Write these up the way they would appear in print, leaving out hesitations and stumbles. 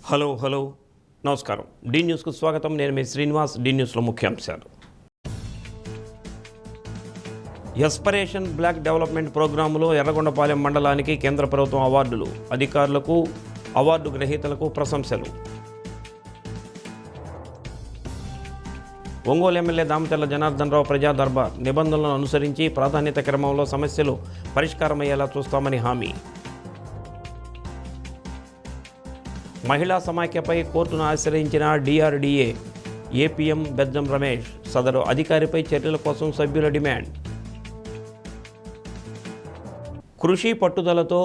Hello నమస్కారం. D న్యూస్కు స్వాగతం. నేను మీ శ్రీనివాస్. డి న్యూస్లో ముఖ్యాంశాలు. ఎస్పరేషన్ బ్లాక్ డెవలప్మెంట్ ప్రోగ్రాంలో ఎర్రగొండపాలెం మండలానికి కేంద్ర ప్రభుత్వం అవార్డులు, అధికారులకు అవార్డు గ్రహీతలకు ప్రశంసలు. ఒంగోలు ఎమ్మెల్యే దామచర్ల జనార్దన్ రావు ప్రజా దర్బార్ నిబంధనలను అనుసరించి ప్రాధాన్యత క్రమంలో సమస్యలు పరిష్కారమయ్యేలా చూస్తామని హామీ. మహిళా సమాఖ్యపై కోర్టును ఆశ్రయించిన డిఆర్డీఏ ఏపీఎం బెజ్జం రమేష్, సదరు అధికారిపై చర్యల కోసం సభ్యుల డిమాండ్. కృషి పట్టుదలతో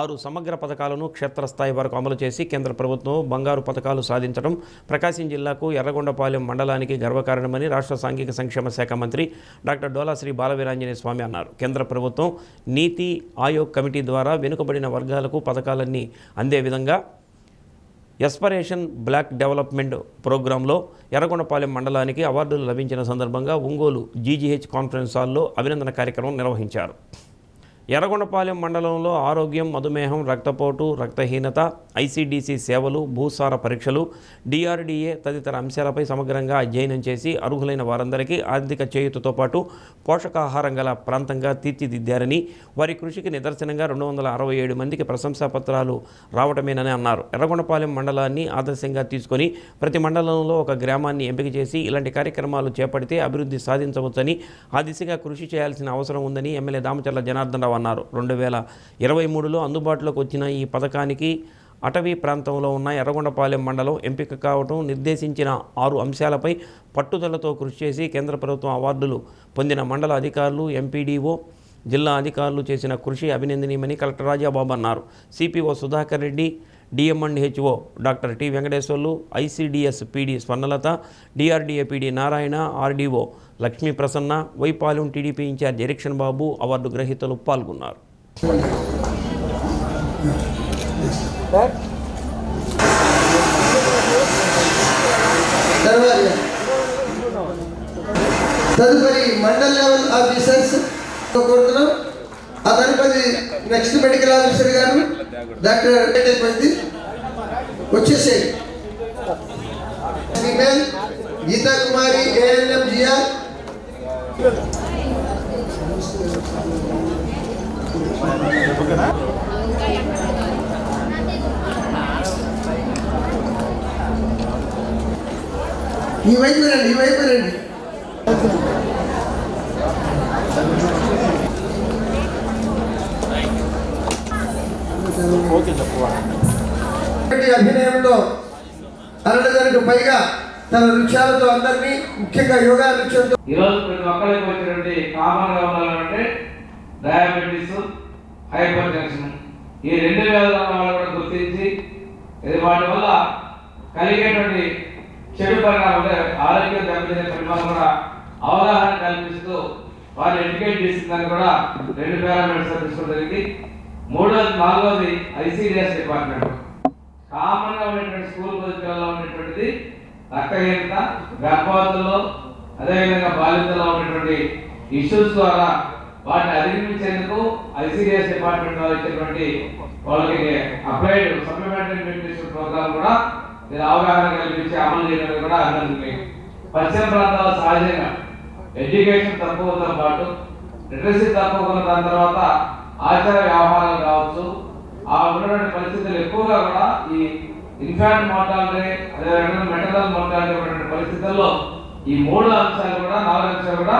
6 సమగ్ర పథకాలను క్షేత్రస్థాయి వరకు అమలు చేసి కేంద్ర ప్రభుత్వం బంగారు పథకాలు సాధించడం ప్రకాశం జిల్లాకు ఎర్రగొండపాలెం మండలానికి గర్వకారణమని రాష్ట్ర సాంఘిక సంక్షేమ శాఖ మంత్రి డాక్టర్ డోలా శ్రీ బాలవీరాంజనేయ స్వామి అన్నారు. కేంద్ర ప్రభుత్వం నీతి ఆయోగ్ కమిటీ ద్వారా వెనుకబడిన వర్గాలకు పథకాలన్నీ అందే విధంగా ఎస్పరేషన్ బ్లాక్ డెవలప్మెంట్ ప్రోగ్రాంలో ఎర్రగొండపాలెం మండలానికి అవార్డులు లభించిన సందర్భంగా ఒంగోలు జీజీహెచ్ కాన్ఫరెన్స్ హాల్లో అభినందన కార్యక్రమం నిర్వహించారు. ఎర్రగొండపాలెం మండలంలో ఆరోగ్యం, మధుమేహం, రక్తపోటు, రక్తహీనత, ఐసీడీసీ సేవలు, భూసార పరీక్షలు, డిఆర్డీఏ తదితర అంశాలపై సమగ్రంగా అధ్యయనం చేసి అర్హులైన వారందరికీ ఆర్థిక చేయూతతో పాటు పోషకాహారం గల ప్రాంతంగా తీర్చిదిద్దారని, వారి కృషికి నిదర్శనంగా 267 మందికి ప్రశంసాపత్రాలు రావటమేనని అన్నారు. ఎర్రగొండపాలెం మండలాన్ని ఆదర్శంగా తీసుకొని ప్రతి మండలంలో ఒక గ్రామాన్ని ఎంపిక చేసి ఇలాంటి కార్యక్రమాలు చేపడితే అభివృద్ధి సాధించవచ్చని, ఆ దిశగా కృషి చేయాల్సిన అవసరం ఉందని ఎమ్మెల్యే దామచర్ల జనార్దన్ రావు అన్నారు. 2023లో అందుబాటులోకి వచ్చిన ఈ పథకానికి అటవీ ప్రాంతంలో ఉన్న ఎర్రగొండపాలెం మండలం ఎంపిక కావటం, నిర్దేశించిన 6 అంశాలపై పట్టుదలతో కృషి చేసి కేంద్ర ప్రభుత్వం అవార్డులు పొందిన మండల అధికారులు, ఎంపీడీఓ, జిల్లా అధికారులు చేసిన కృషి అభినందనీయమని కలెక్టర్ రాజాబాబు అన్నారు. CPO Sudhakar Reddy, DM and HO doctor T Venkateswarlu, ICDS PD Swarnalatha, DRDA PD Narayana, RDO Lakshmi Prasanna, Y Palem TDP incharge Eriksion Babu award గ్రహీతలు పాల్గొన్నారు. తదుపరి మండల్ లెవెల్ ఆఫీసర్స్ కోరుతున్నాం. ఆ తదుపరి నెక్స్ట్ మెడికల్ ఆఫీసర్ గారు డాక్టర్ వచ్చేసేది female Geetha Kumari, ANM GR. ఈ వైపు రండి. అభినయంలో 60 పైగా తన నృత్యాలతో అందరినీ, ముఖ్యంగా యోగా నృత్యంతో ఈరోజు ప్రతి ఒక్కరికి వచ్చినటువంటి కామన్ గా ఉండాలంటే డయాబెటీస్, హైపర్ టెన్షన్, ఈ 2 వ్యాధులను కూడా గుర్తించి వాటి వల్ల కలిగేటువంటి చెడు పరిణామాలు, ఆరోగ్యం దెబ్బతినే పరిణామాలు కూడా అవగాహన కల్పిస్తూ వారిని ఎడ్యుకేట్ చేసిందని కూడా 2 పారామీటర్స్ తీసుకోవడం జరిగింది. 3వది 4వది ఐసీడీఎస్ డిపార్ట్మెంట్. కామన్ గా ఉన్నటువంటి స్కూల్ పద్ధతులలో ఉన్నటువంటిది రక్తహీనత, గర్భవతుల్లో, అదేవిధంగా బాలింతలో ఉన్నటువంటి ఇష్యూస్ ద్వారా వాటిని అధిగమించేందుకు ఐసీడీఎస్ డిపార్ట్మెంట్ ద్వారా ఇచ్చేటువంటి వాళ్ళకి అప్లైడ్ సప్లిమెంటరీ న్యూట్రిషన్ ప్రోగ్రామ్ కూడా అవగాహన కల్పించి అమలు చేయడానికి కూడా అభినందనీయం. పశ్చిమ ప్రాంతాల్లో సహజంగా ఎడ్యుకేషన్ తక్కువతో పాటు లిటరసీ తక్కువ ఉన్న దాని తర్వాత ఆచార వ్యవహారాలు కావచ్చు, ఆ ఉన్నటువంటి పరిస్థితులు ఎక్కువగా కూడా ఈ ఇన్ఫాంట్ మోర్టాలిటీ, అదేవిధంగా మెటర్నల్ మోర్టాలిటీ ఉన్నటువంటి పరిస్థితుల్లో ఈ 3 అంశాలు కూడా 4 అంశాలు కూడా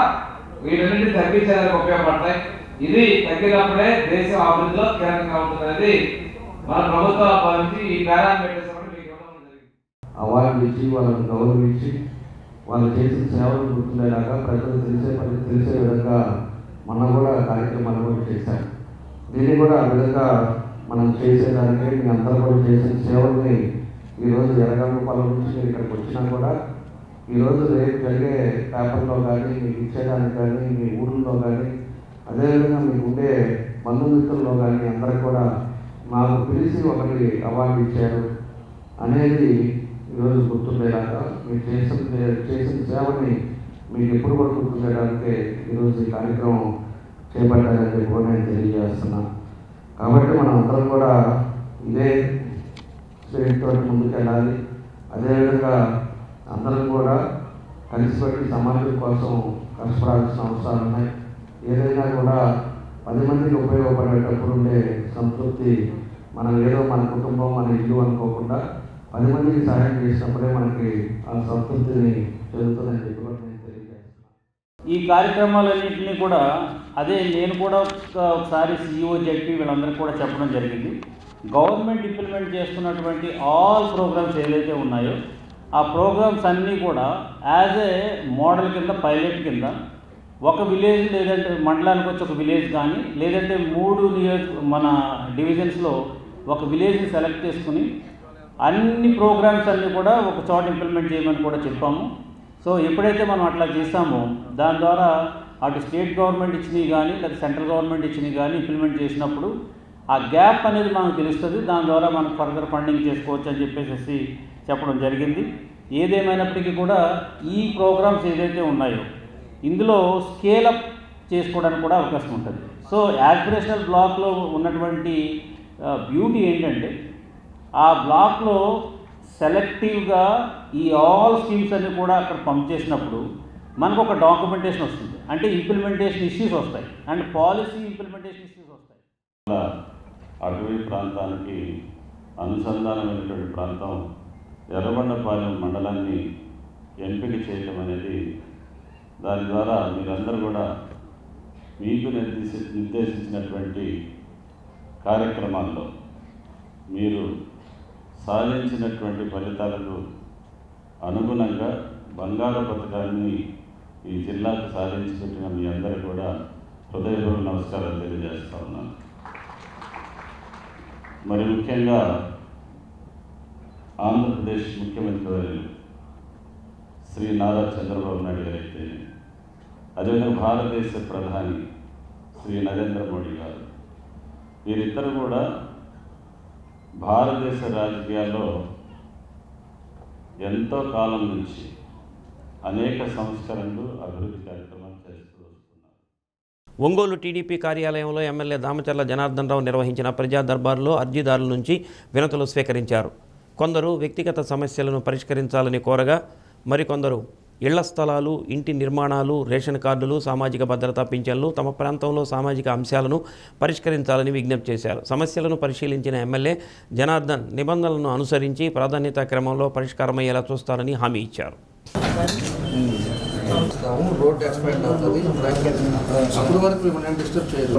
వీటన్నింటినీ తగ్గించేందుకు ఉపయోగపడతాయి. ఇది తగ్గినప్పుడే దేశం అభివృద్ధిలో కీలకంగా ఉంటుందనేది మన ప్రభుత్వాలు భావించి ఈ పారామీటర్స్ అవార్డు ఇచ్చి వాళ్ళని గౌరవించి వాళ్ళు చేసిన సేవలు గుర్తుండేలాగా ప్రజలు తెలిసే విధంగా మనం కూడా కార్యక్రమాలు కూడా చేశాం. దీన్ని కూడా ఆ విధంగా మనం చేసేదానికి మీ అందరూ కూడా చేసిన సేవల్ని ఈరోజు ఎర్రగొండపాలెం నుంచి మీరు ఇక్కడికి వచ్చినా కూడా ఈరోజు రేపు జరిగే పేపర్లో కానీ, మీకు ఇచ్చేదానికి కానీ, మీ ఊళ్ళో కానీ, అదేవిధంగా మీకు ఉండే బంధుమిత్రుల్లో కానీ అందరూ కూడా మాకు పిలిచి ఒకటి అవార్డు ఇచ్చారు అనేది ఈరోజు గుర్తుండేలాగా మీరు చేసిన సేవని మీకు ఎప్పుడు కూడా గుర్తుండేదానికి ఈరోజు ఈ కార్యక్రమం చేపట్టాలని కూడా నేను తెలియజేస్తున్నాను. కాబట్టి మనం అందరం కూడా ఇదే స్పిరిట్తో ముందుకు వెళ్ళాలి. అదేవిధంగా అందరం కూడా కలిసిపెట్టి సమాజం కోసం కష్టపడాల్సిన అవసరాలు ఉన్నాయి. ఏదైనా కూడా 10 మందికి ఉపయోగపడేటప్పుడు ఉండే సంతృప్తి మనం ఏదో మన కుటుంబం మన ఇల్లు అనుకోకుండా 10 మందికి సహాయం చేసినప్పుడే మనకి ఆ సంతృప్తిని చెందుతుందని చెప్పి నేను తెలియజేస్తున్నాను. ఈ కార్యక్రమాలన్నింటినీ కూడా నేను కూడా ఒకసారి CEO జెడ్పీ వీళ్ళందరికీ కూడా చెప్పడం జరిగింది. గవర్నమెంట్ ఇంప్లిమెంట్ చేస్తున్నటువంటి ఆల్ ప్రోగ్రామ్స్ ఏదైతే ఉన్నాయో ఆ ప్రోగ్రామ్స్ అన్నీ కూడా యాజ్ ఏ మోడల్ కింద పైలట్ కింద ఒక విలేజ్ లేదంటే మండలానికి వచ్చి ఒక విలేజ్ కానీ లేదంటే 3 మన డివిజన్స్లో ఒక విలేజ్ని సెలెక్ట్ చేసుకుని అన్ని ప్రోగ్రామ్స్ అన్నీ కూడా ఒక చోట ఇంప్లిమెంట్ చేయమని కూడా చెప్పాము. సో ఎప్పుడైతే మనం అట్లా చేస్తామో దాని ద్వారా అటు స్టేట్ గవర్నమెంట్ ఇచ్చినవి కానీ లేదా సెంట్రల్ గవర్నమెంట్ ఇచ్చినవి కానీ ఇంప్లిమెంట్ చేసినప్పుడు ఆ గ్యాప్ అనేది మనకు తెలుస్తుంది. దాని ద్వారా మనం ఫర్దర్ ఫండింగ్ చేసుకోవచ్చు అని చెప్పేసి చెప్పడం జరిగింది. ఏదేమైనప్పటికీ కూడా ఈ ప్రోగ్రామ్స్ ఏదైతే ఉన్నాయో ఇందులో స్కేలప్ చేసుకోవడానికి కూడా అవకాశం ఉంటుంది. సో యాస్పిరేషనల్ బ్లాక్లో ఉన్నటువంటి బ్యూటీ ఏంటంటే ఆ బ్లాక్లో సెలెక్టివ్గా ఈ ఆల్ స్కీమ్స్ అన్నీ కూడా అక్కడ పంప్ చేసినప్పుడు మనకు ఒక డాక్యుమెంటేషన్ వస్తుంది. అంటే ఇంప్లిమెంటేషన్ ఇష్యూస్ వస్తాయి అండ్ పాలసీ ఇంప్లిమెంటేషన్ ఇష్యూస్ వస్తాయి. అటవీ ప్రాంతానికి అనుసంధానమైనటువంటి ప్రాంతం ఎర్రగొండపాలెం మండలాన్ని ఎంపిక చేయడం అనేది దాని ద్వారా మీరందరూ కూడా మీకు నిర్దేశించినటువంటి కార్యక్రమాల్లో మీరు సాధించినటువంటి ఫలితాలకు అనుగుణంగా బంగారు పథకాన్ని ఈ జిల్లాకు సాధించి పెట్టిన మీ అందరూ కూడా హృదయపూర్వక నమస్కారాలు తెలియజేస్తా ఉన్నాను. మరి ముఖ్యంగా ఆంధ్రప్రదేశ్ ముఖ్యమంత్రి వర్యులు శ్రీ నారా చంద్రబాబు నాయుడు గారు అయితే, అదేవిధంగా భారతదేశ ప్రధాని శ్రీ నరేంద్ర మోడీ గారు, వీరిద్దరు కూడా భారతదేశ రాజకీయాల్లో ఎంతో కాలం నుంచి అనేక సంస్కరణలు అభివృద్ధి కార్యక్రమాలు చేస్తూ వస్తున్నారు. ఒంగోలు టీడీపీ కార్యాలయంలో ఎమ్మెల్యే దామచర్ల జనార్దన్ రావు నిర్వహించిన ప్రజా దర్బార్లో అర్జీదారుల నుంచి వినతులు స్వీకరించారు. కొందరు వ్యక్తిగత సమస్యలను పరిష్కరించాలని కోరగా మరికొందరు ఇళ్ల స్థలాలు, ఇంటి నిర్మాణాలు, రేషన్ కార్డులు, సామాజిక భద్రతా పింఛన్లు, తమ ప్రాంతంలో సామాజిక అంశాలను పరిష్కరించాలని విజ్ఞప్తి చేశారు. సమస్యలను పరిశీలించిన ఎమ్మెల్యే జనార్దన్ నిబంధనలను అనుసరించి ప్రాధాన్యతా క్రమంలో పరిష్కారమయ్యేలా చూస్తారని హామీ ఇచ్చారు. రోడ్ ఎక్స్పెండ్ అవుతుంది అప్పుడు వరకు మనం డిస్టర్బ్ చేయరు.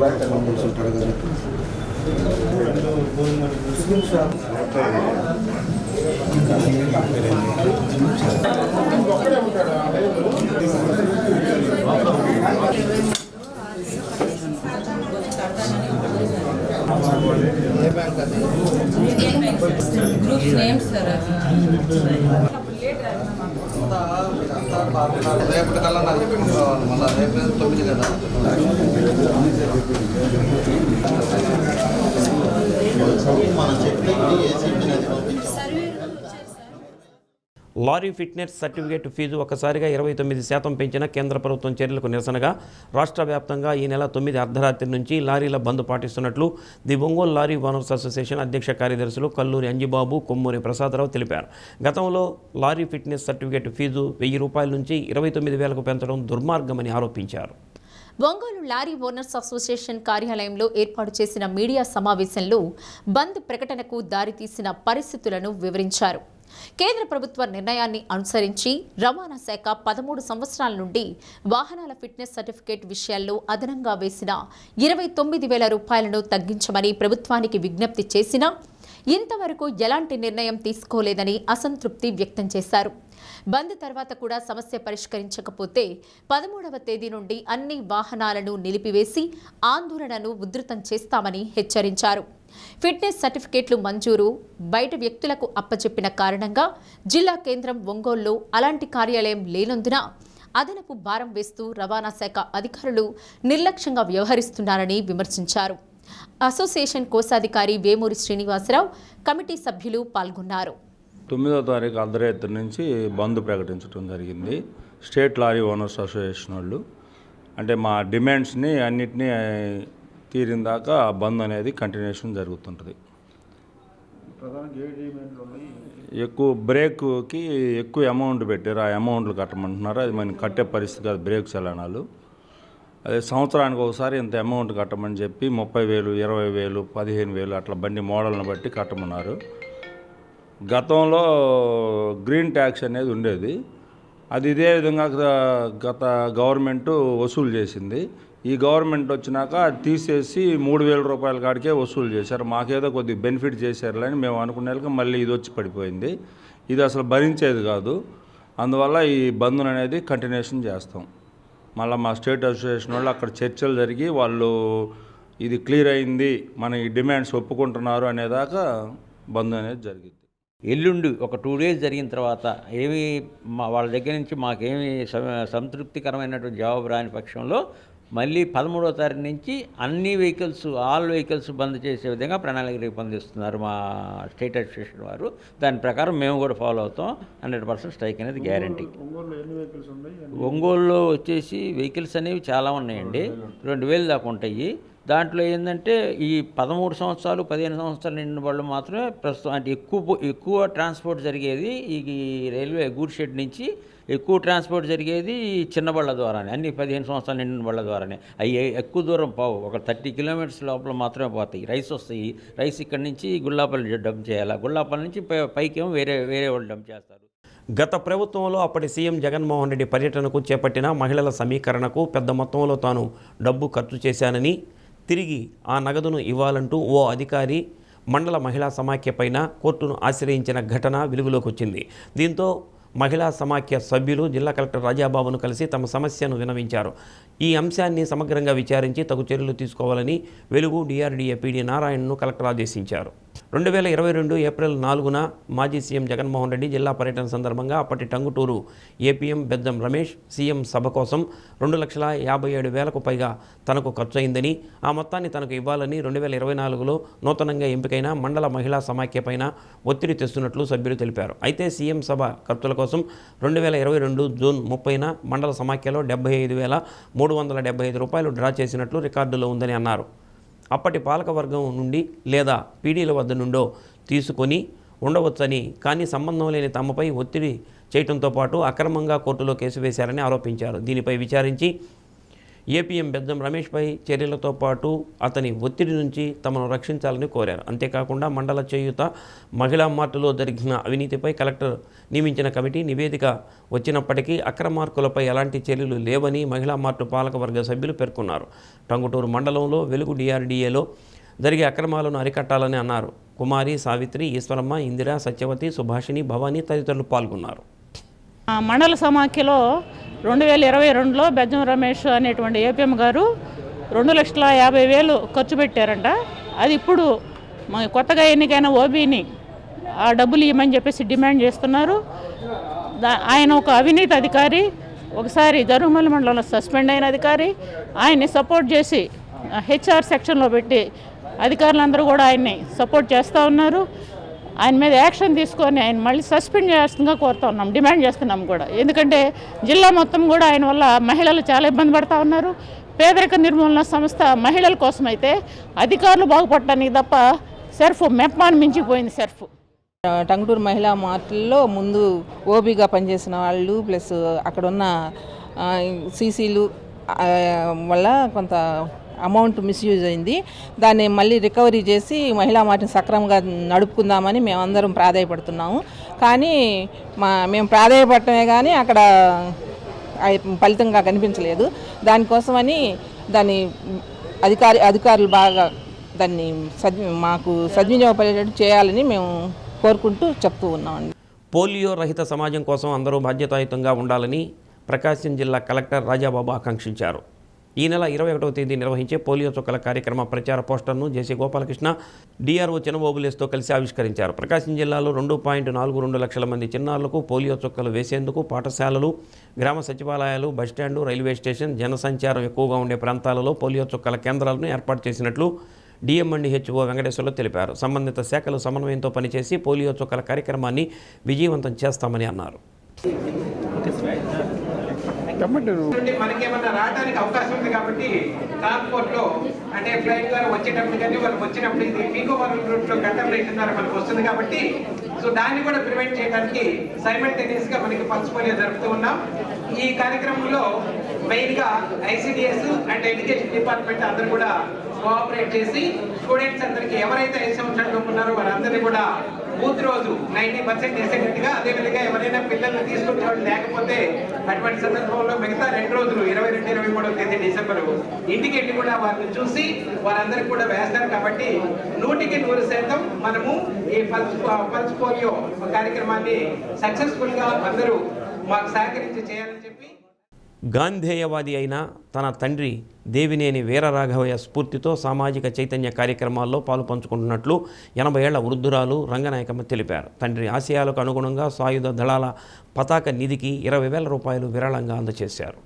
రేపటికల్లా నాకు చెప్పుకోవాలి. మళ్ళీ రేపు 9 కదా. లారీ ఫిట్నెస్ సర్టిఫికేట్ ఫీజు ఒకసారిగా 29% పెంచిన కేంద్ర ప్రభుత్వం చర్యలకు నిరసనగా రాష్ట్ర వ్యాప్తంగా ఈ నెల 9 అర్ధరాత్రి నుంచి లారీల బంద్ పాటిస్తున్నట్లు the Ongole lorry owners association అధ్యక్ష కార్యదర్శులు కల్లూరి అంజిబాబు, కొమ్మూరి ప్రసాదరావు తెలిపారు. గతంలో లారీ ఫిట్నెస్ సర్టిఫికేట్ ఫీజు 1000 రూపాయల నుంచి 29,000కు పెంచడం దుర్మార్గమని ఆరోపించారు. ఒంగోలు లారీ ఓనర్స్ అసోసియేషన్ కార్యాలయంలో ఏర్పాటు చేసిన మీడియా సమావేశంలో బంద్ ప్రకటనకు దారితీసిన పరిస్థితులను వివరించారు. కేంద్ర ప్రభుత్వ నిర్ణయాన్ని అనుసరించి రవాణా శాఖ 13 సంవత్సరాల నుండి వాహనాల ఫిట్నెస్ సర్టిఫికేట్ విషయాల్లో అదనంగా వేసిన 29,000 రూపాయలను తగ్గించమని ప్రభుత్వానికి విజ్ఞప్తి చేసినా ఇంతవరకు ఎలాంటి నిర్ణయం తీసుకోలేదని అసంతృప్తి వ్యక్తం చేశారు. బంద్ తర్వాత కూడా సమస్య పరిష్కరించకపోతే 13వ తేదీ నుండి అన్ని వాహనాలను నిలిపివేసి ఆందోళనను ఉధృతం చేస్తామని హెచ్చరించారు. ఫిట్నెస్ సర్టిఫికేట్లు మంజూరు బయట వ్యక్తులకు అప్పచెప్పిన కారణంగా జిల్లా కేంద్రం ఒంగోలులో అలాంటి కార్యాలయం లేనందున అదనపు భారం వేస్తూ రవాణా శాఖ అధికారులు నిర్లక్ష్యంగా వ్యవహరిస్తున్నారని విమర్శించారు. అసోసియేషన్ కోశాధికారి వేమూరి శ్రీనివాసరావు, కమిటీ సభ్యులు పాల్గొన్నారు. 9వ తారీఖు అర్ధరాత్రి నుంచి బంద్ ప్రకటించడం జరిగింది. స్టేట్ లారీ ఓనర్స్ అసోసియేషన్ వాళ్ళు అంటే మా డిమాండ్స్ని అన్నిటినీ తీరిన దాకా బంద్ అనేది కంటిన్యూషన్ జరుగుతుంటుంది. ఎక్కువ బ్రేక్కి ఎక్కువ అమౌంట్ పెట్టారు, ఆ అమౌంట్లు కట్టమంటున్నారు. అది మనం కట్టే పరిస్థితి కాదు బ్రేక్ చలనాలు. అదే సంవత్సరానికి ఒకసారి ఇంత అమౌంట్ కట్టమని చెప్పి 30,000, 20,000, 15,000 అట్లా బండి మోడల్ని బట్టి కట్టమన్నారు. గతంలో గ్రీన్ ట్యాక్స్ అనేది ఉండేది, అది ఇదే విధంగా గత గవర్నమెంట్ వసూలు చేసింది. ఈ గవర్నమెంట్ వచ్చినాక అది తీసేసి 3,000 రూపాయల కాడికే వసూలు చేశారు. మాకేదో కొద్దిగా బెనిఫిట్ చేశారులని మేము అనుకునేళ్ళకి మళ్ళీ ఇది వచ్చి పడిపోయింది. ఇది అసలు భరించేది కాదు. అందువల్ల ఈ బంద్ను అనేది కంటిన్యూషన్ చేస్తాం. మళ్ళీ మా స్టేట్ అసోసియేషన్ వాళ్ళు అక్కడ చర్చలు జరిగి వాళ్ళు ఇది క్లియర్ అయింది, మన ఈ డిమాండ్స్ ఒప్పుకుంటున్నారు అనేదాకా బంద్ అనేది జరిగింది. ఎల్లుండి ఒక 2 days జరిగిన తర్వాత ఏమి వాళ్ళ దగ్గర నుంచి మాకేమి సంతృప్తికరమైనటువంటి జవాబు రాని పక్షంలో మళ్ళీ 13వ తారీఖు నుంచి అన్ని వెహికల్స్, ఆల్ వెహికల్స్ బంద్ చేసే విధంగా ప్రణాళిక రూపొందిస్తున్నారు మా స్టేట్ అసోసియేషన్ వారు. దాని ప్రకారం మేము కూడా ఫాలో అవుతాం. 100% స్ట్రైక్ అనేది గ్యారంటీ. ఒంగోలులో వచ్చేసి వెహికల్స్ అనేవి చాలా ఉన్నాయండి, 2,000 దాకా ఉంటాయి. దాంట్లో ఏంటంటే ఈ 13 సంవత్సరాలు 15 సంవత్సరాలు నిండిన వాళ్ళు మాత్రమే ప్రస్తుతం, అంటే ఎక్కువ ట్రాన్స్పోర్ట్ జరిగేది ఈ రైల్వే గూడ్ షెడ్ నుంచి ఎక్కువ ట్రాన్స్పోర్ట్ జరిగేది చిన్న బళ్ళ ద్వారానే, అన్ని 15 సంవత్సరాలు నిండిన బళ్ళ ద్వారానే. అవి ఎక్కువ దూరం పోవు, ఒక 30 kilometers లోపల మాత్రమే పోతాయి. రైస్ వస్తాయి, రైస్ ఇక్కడి నుంచి గుళ్ళాపల్లి డంప్ చేయాలి, గుళ్ళాపల్లి నుంచి పైకేమో వేరే వాళ్ళు డంప్ చేస్తారు. గత ప్రభుత్వంలో అప్పటి సీఎం జగన్మోహన్ రెడ్డి పర్యటనకు చేపట్టిన మహిళల సమీకరణకు పెద్ద మొత్తంలో తాను డబ్బు ఖర్చు చేశానని, తిరిగి ఆ నగదును ఇవ్వాలంటూ ఓ అధికారి మండల మహిళా సమాఖ్యపైన కోర్టును ఆశ్రయించిన ఘటన వెలుగులోకి వచ్చింది. దీంతో మహిళా సమాఖ్య సభ్యులు జిల్లా కలెక్టర్ రాజాబాబును కలిసి తమ సమస్యను విన్నవించారు. ఈ అంశాన్ని సమగ్రంగా విచారించి తగు చర్యలు తీసుకోవాలని వెలుగు డిఆర్డీఏ పీడీ నారాయణను కలెక్టర్ ఆదేశించారు. 2022 ఏప్రిల్ 4న మాజీ సీఎం జగన్మోహన్ రెడ్డి జిల్లా పర్యటన సందర్భంగా అప్పటి టంగుటూరు ఏపీఎం బెద్దం రమేష్ సీఎం సభ కోసం 2,57,000కు పైగా తనకు ఖర్చు అయిందని, ఆ మొత్తాన్ని తనకు ఇవ్వాలని 2024లో నూతనంగా ఎంపికైన మండల మహిళా సమాఖ్యపైన ఒత్తిడి తెస్తున్నట్లు సభ్యులు తెలిపారు. అయితే సీఎం సభ ఖర్చుల కోసం 2022 జూన్ 30న మండల సమాఖ్యలో 75,375 రూపాయలు డ్రా చేసినట్లు రికార్డులో ఉందని అన్నారు. అప్పటి పాలకవర్గం నుండి లేదా పీడీల వద్ద నుండో తీసుకొని ఉండవచ్చని, కానీ సంబంధం లేని తమపై ఒత్తిడి చేయడంతో పాటు అక్రమంగా కోర్టులో కేసు వేశారని ఆరోపించారు. దీనిపై విచారించి ఏపీఎం బెద్దం రమేష్పై చర్యలతో పాటు అతని ఒత్తిడి నుంచి తమను రక్షించాలని కోరారు. అంతేకాకుండా మండల చేయూత మహిళా మార్టులో జరిగిన అవినీతిపై కలెక్టర్ నియమించిన కమిటీ నివేదిక వచ్చినప్పటికీ అక్రమార్కులపై ఎలాంటి చర్యలు లేవని మహిళా మార్టు పాలకవర్గ సభ్యులు పేర్కొన్నారు. టంగుటూరు మండలంలో వెలుగు డిఆర్డీఏలో జరిగే అక్రమాలను అరికట్టాలని అన్నారు. కుమారి, సావిత్రి, ఈశ్వరమ్మ, ఇందిర, సత్యవతి, సుభాషిణి, భవానీ తదితరులు పాల్గొన్నారు. మండల సమాఖ్యలో 2022లో బెజ్జం రమేష్ అనేటువంటి ఏపీఎం గారు 2,50,000 ఖర్చు పెట్టారంట. అది ఇప్పుడు కొత్తగా ఎన్నికైన ఓబీని ఆ డబ్బులు ఇవ్వమని చెప్పేసి డిమాండ్ చేస్తున్నారు. ఆయన ఒక అవినీతి అధికారి, ఒకసారి జరుగుమల్లి మండలంలో సస్పెండ్ అయిన అధికారి. ఆయన్ని సపోర్ట్ చేసి హెచ్ఆర్ సెక్షన్లో పెట్టి అధికారులందరూ కూడా ఆయన్ని సపోర్ట్ చేస్తూ ఉన్నారు. ఆయన మీద యాక్షన్ తీసుకొని ఆయన మళ్ళీ సస్పెండ్ చేస్తుందిగా కోరుతూ ఉన్నాం, డిమాండ్ చేస్తున్నాం కూడా. ఎందుకంటే జిల్లా మొత్తం కూడా ఆయన వల్ల మహిళలు చాలా ఇబ్బంది పడుతూ ఉన్నారు. పేదరిక నిర్మూలన సంస్థ మహిళల కోసం అయితే అధికారులు బాగుపడటానికి తప్ప సెర్ఫ్ మెప్మాన్ మించిపోయింది. సెర్ఫ్ టంగుటూరు మహిళా మార్టుల్లో ముందు ఓబీగా పనిచేసిన వాళ్ళు ప్లస్ అక్కడ ఉన్న సీసీలు వల్ల కొంత అమౌంట్ మిస్యూజ్ అయింది. దాన్ని మళ్ళీ రికవరీ చేసి మహిళా మార్ట్ని సక్రమంగా నడుపుకుందామని మేమందరం ప్రాధాయపడుతున్నాము. కానీ మేము ప్రాధాయపడటమే కానీ అక్కడ ఫలితంగా కనిపించలేదు. దానికోసమని దాన్ని అధికారులు బాగా దాన్ని మాకు సద్వినియోగపడేటట్టు చేయాలని మేము కోరుకుంటూ చెప్తూ ఉన్నామండి. పోలియో రహిత సమాజం కోసం అందరూ బాధ్యతాయుతంగా ఉండాలని ప్రకాశం జిల్లా కలెక్టర్ రాజాబాబు ఆకాంక్షించారు. ఈ నెల 21వ తేదీ నిర్వహించే పోలియో చుక్కల కార్యక్రమ ప్రచార పోస్టర్ను జేసీ గోపాలకృష్ణ డిఆర్ఓ చినబోబులేస్తో కలిసి ఆవిష్కరించారు. ప్రకాశం జిల్లాలో 2.42 లక్షల మంది చిన్నారులకు పోలియో చుక్కలు వేసేందుకు పాఠశాలలు, గ్రామ సచివాలయాలు, బస్టాండు, రైల్వే స్టేషన్, జనసంచారం ఎక్కువగా ఉండే ప్రాంతాలలో పోలియో చుక్కల కేంద్రాలను ఏర్పాటు చేసినట్లు డిఎంఎండ్హెచ్ఓ వెంకటేశ్వర్లు తెలిపారు. సంబంధిత శాఖలు సమన్వయంతో పనిచేసి పోలియో చుక్కల కార్యక్రమాన్ని విజయవంతం చేస్తామని అన్నారు. మనకేమన్నా రావడానికి అవకాశం ఉంది కాబట్టి ట్రాన్స్పోర్ట్లో అంటే ఫ్లైట్ ద్వారా వచ్చేటప్పుడు కానీ వాళ్ళకి వచ్చినప్పుడు ఇది పీకో రూట్లో కంటంప్లేషన్ ద్వారా మనకు వస్తుంది కాబట్టి సో దాన్ని కూడా ప్రివెంట్ చేయడానికి సైమల్టేనియస్ గా మనకి పల్స్ పోలియో జరుపుతూ ఉన్నాం. ఈ కార్యక్రమంలో మెయిన్ గా ఐసిడిఎస్ అండ్ ఎడ్యుకేషన్ డిపార్ట్మెంట్ అందరూ కూడా కోఆపరేట్ చేసి స్టూడెంట్స్ అందరికి ఎవరైతే 5 సంవత్సరాలు ఉన్నారో వారందరినీ కూడా బూత్ రోజు 90% చేసేటట్టుగా, అదేవిధంగా ఎవరైనా పిల్లల్ని తీసుకునే వాళ్ళు లేకపోతే అటువంటి సందర్భంలో మిగతా 2 రోజులు 22, 23వ తేదీ డిసెంబర్ ఇంటికి వెళ్ళి కూడా వారిని చూసి వారందరికి కూడా వేస్తారు. కాబట్టి 100% మనము ఈ పల్స్ పోలియో కార్యక్రమాన్ని సక్సెస్ఫుల్ గా అందరూ మాకు సహకరించి చేయాలని చెప్పి గాంధేయవాది అయిన తన తండ్రి దేవినేని వీరరాఘవయ్య స్ఫూర్తితో సామాజిక చైతన్య కార్యక్రమాల్లో పాలు పంచుకుంటున్నట్లు 80 ఏళ్ల వృద్ధురాలు రంగనాయకమ్మ తెలిపారు. తండ్రి ఆశయాలకు అనుగుణంగా సాయుధ దళాల పతాక నిధికి 20,000 రూపాయలు విరాళంగా అందజేశారు.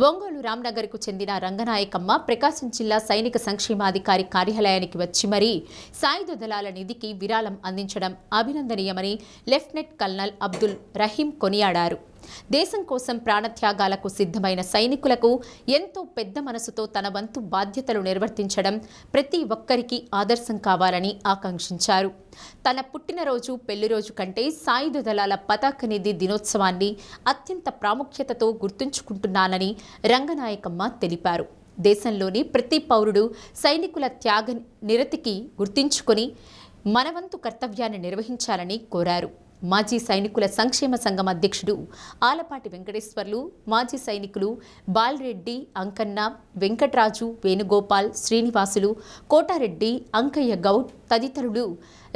ఒంగోలు రామ్నగర్కు చెందిన రంగనాయకమ్మ ప్రకాశం జిల్లా సైనిక సంక్షేమాధికారి కార్యాలయానికి వచ్చి మరీ సాయుధ దళాల నిధికి విరాళం అందించడం అభినందనీయమని లెఫ్టినెంట్ కల్నల్ అబ్దుల్ రహీం కొనియాడారు. దేశం కోసం ప్రాణత్యాగాలకు సిద్ధమైన సైనికులకు ఎంతో పెద్ద మనసుతో తన వంతు బాధ్యతలు నిర్వర్తించడం ప్రతి ఒక్కరికి ఆదర్శం కావాలని ఆకాంక్షించారు. తన పుట్టినరోజు పెళ్లిరోజు కంటే సాయుధ దళాల పతాక నిధి దినోత్సవాన్ని అత్యంత ప్రాముఖ్యతతో గుర్తుంచుకుంటున్నానని రంగనాయకమ్మ తెలిపారు. దేశంలోని ప్రతి పౌరుడు సైనికుల త్యాగ నిరతికి గుర్తించుకొని మనవంతు కర్తవ్యాన్ని నిర్వహించాలని కోరారు. మాజీ సైనికుల సంక్షేమ సంఘం అధ్యక్షుడు ఆలపాటి వెంకటేశ్వర్లు, మాజీ సైనికులు బాలరెడ్డి, అంకన్న, వెంకట్రాజు, వేణుగోపాల్, శ్రీనివాసులు, కోటారెడ్డి, అంకయ్య గౌడ్ తదితరులు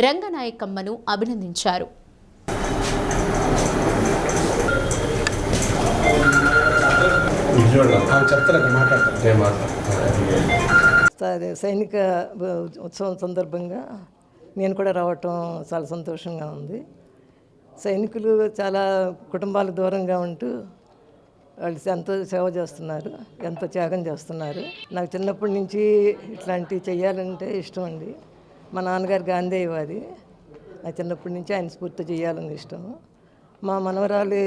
రంగనాయకమ్మను అభినందించారు. సైనిక ఉత్సవం సందర్భంగా నేను కూడా రావటం చాలా సంతోషంగా ఉంది. సైనికులు చాలా కుటుంబాలకు దూరంగా ఉంటూ వాళ్ళు ఎంతో సేవ చేస్తున్నారు, ఎంతో త్యాగం చేస్తున్నారు. నాకు చిన్నప్పటి నుంచి ఇట్లాంటివి చేయాలంటే ఇష్టం అండి. మా నాన్నగారు గాంధేయవాది, నాకు చిన్నప్పటి నుంచి ఆయన స్ఫూర్తి చేయాలని ఇష్టం. మా మనవరాలి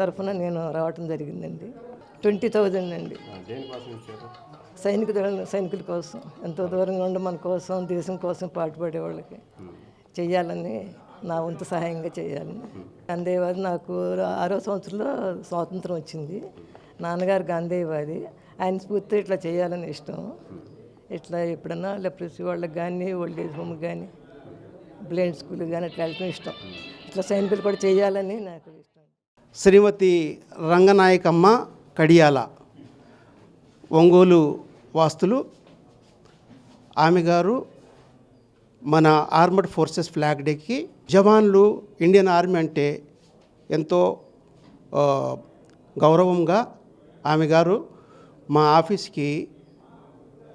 తరఫున నేను రావటం జరిగిందండి. 20,000 అండి. సైనికుల కోసం, ఎంతో దూరంగా ఉండి మన కోసం, దేశం కోసం పాటుపడే వాళ్ళకి చేయాలని, నా వంతు సహాయంగా చేయాలని. గాంధేయవాది నాకు 6వ సంవత్సరంలో స్వాతంత్రం వచ్చింది. నాన్నగారు గాంధేయవాది, ఆయన స్ఫూర్తి ఇట్లా చేయాలని ఇష్టం. ఇట్లా ఎప్పుడన్నా లెప్రసీ వాళ్ళకి కానీ, ఓల్డ్ ఏజ్ హోమ్కి కానీ, బ్లైండ్ స్కూల్కి కానీ అట్లా వెళ్ళటం ఇష్టం. ఇట్లా సైనికులు కూడా చేయాలని నాకు ఇష్టం. శ్రీమతి రంగనాయకమ్మ కడియాల, ఒంగోలు వాస్తులు. ఆమె గారు మన ఆర్మడ్ ఫోర్సెస్ ఫ్లాగ్ డేకి జవాన్లు, ఇండియన్ ఆర్మీ అంటే ఎంతో గౌరవంగా ఆమె గారు మా ఆఫీస్కి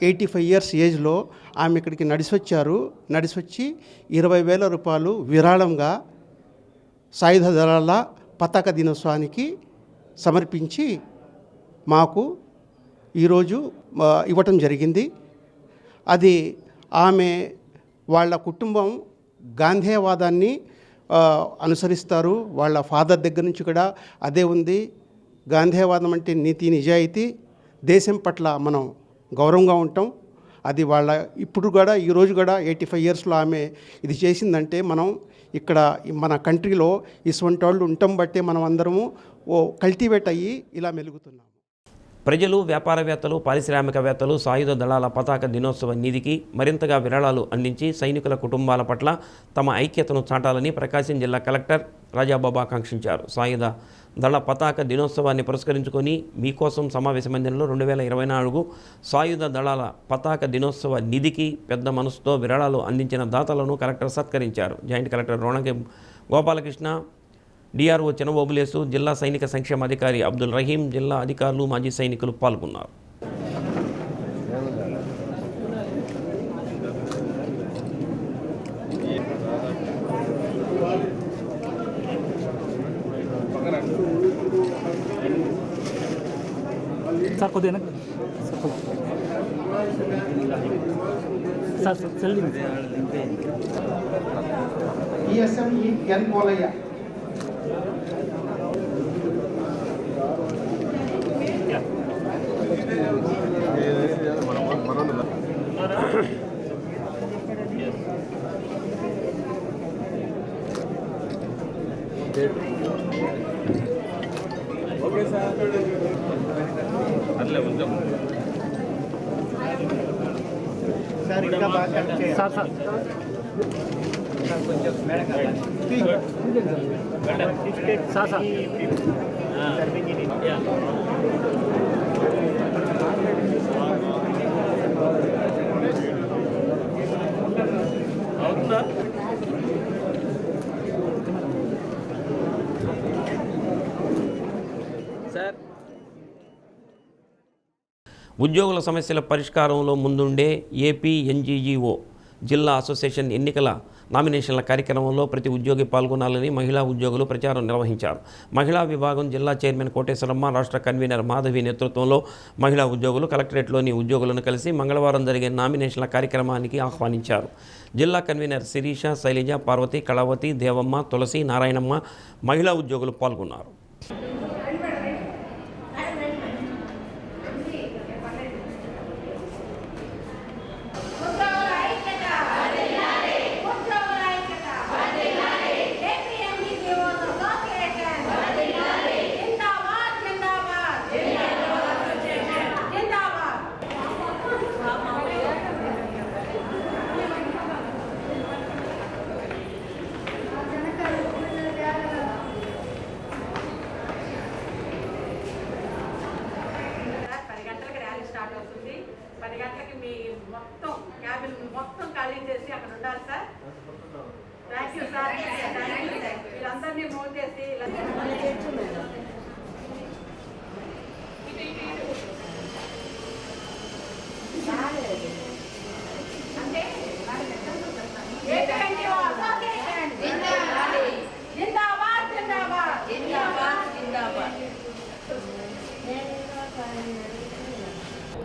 85 ఇయర్స్ ఏజ్లో ఆమె ఇక్కడికి నడిచొచ్చారు. నడిచొచ్చి 20,000 రూపాయలు విరాళంగా సాయుధ దళాల పతాక దినోత్సవానికి సమర్పించి మాకు ఈరోజు ఇవ్వటం జరిగింది. అది ఆమె వాళ్ళ కుటుంబం గాంధేయవాదాన్ని అనుసరిస్తారు. వాళ్ళ ఫాదర్ దగ్గర నుంచి కూడా అదే ఉంది. గాంధేయవాదం అంటే నీతి, నిజాయితీ, దేశం పట్ల మనం గౌరవంగా ఉంటాం. అది వాళ్ళ ఇప్పుడు కూడా ఈరోజు కూడా 85 ఇయర్స్లో ఆమె ఇది చేసిందంటే మనం ఇక్కడ మన కంట్రీలో ఇటువంటి వాళ్ళు ఉండటం బట్టే మనం అందరము కల్టివేట్ అయ్యి ఇలా మెలుగుతున్నాం. ప్రజలు, వ్యాపారవేత్తలు, పారిశ్రామికవేత్తలు సాయుధ దళాల పతాక దినోత్సవ నిధికి మరింతగా విరాళాలు అందించి సైనికుల కుటుంబాల పట్ల తమ ఐక్యతను చాటాలని ప్రకాశం జిల్లా కలెక్టర్ రాజాబాబు ఆకాంక్షించారు. సాయుధ దళ పతాక దినోత్సవాన్ని పురస్కరించుకొని మీకోసం సమావేశ మందిరంలో 2024 సాయుధ దళాల పతాక దినోత్సవ నిధికి పెద్ద మనసుతో విరాళాలు అందించిన దాతలను కలెక్టర్ సత్కరించారు. జాయింట్ కలెక్టర్ రోణకి గోపాలకృష్ణ, డిఆర్ఓ చినబోబులేసు, జిల్లా సైనిక సంక్షేమాధికారి అబ్దుల్ రహీం, జిల్లా అధికారులు, మాజీ సైనికులు పాల్గొన్నారు. ఈఎస్ఎంఈ ఎన్ పోలయ్య. ఉద్యోగుల సమస్యల పరిష్కారంలో ముందుండే ఏపీ ఎన్జీఈఓ జిల్లా అసోసియేషన్ ఎన్నికల నామినేషన్ల కార్యక్రమంలో ప్రతి ఉద్యోగి పాల్గొనాలని మహిళా ఉద్యోగులు ప్రచారం నిర్వహించారు. మహిళా విభాగం జిల్లా చైర్మన్ కోటేశ్వరమ్మ, రాష్ట్ర కన్వీనర్ మాధవి నేతృత్వంలో మహిళా ఉద్యోగులు కలెక్టరేట్లోని ఉద్యోగులను కలిసి మంగళవారం జరిగే నామినేషన్ల కార్యక్రమానికి ఆహ్వానించారు. జిల్లా కన్వీనర్ శిరీష, శైలజ, పార్వతి, కళావతి, దేవమ్మ, తులసి, నారాయణమ్మ మహిళా ఉద్యోగులు పాల్గొన్నారు.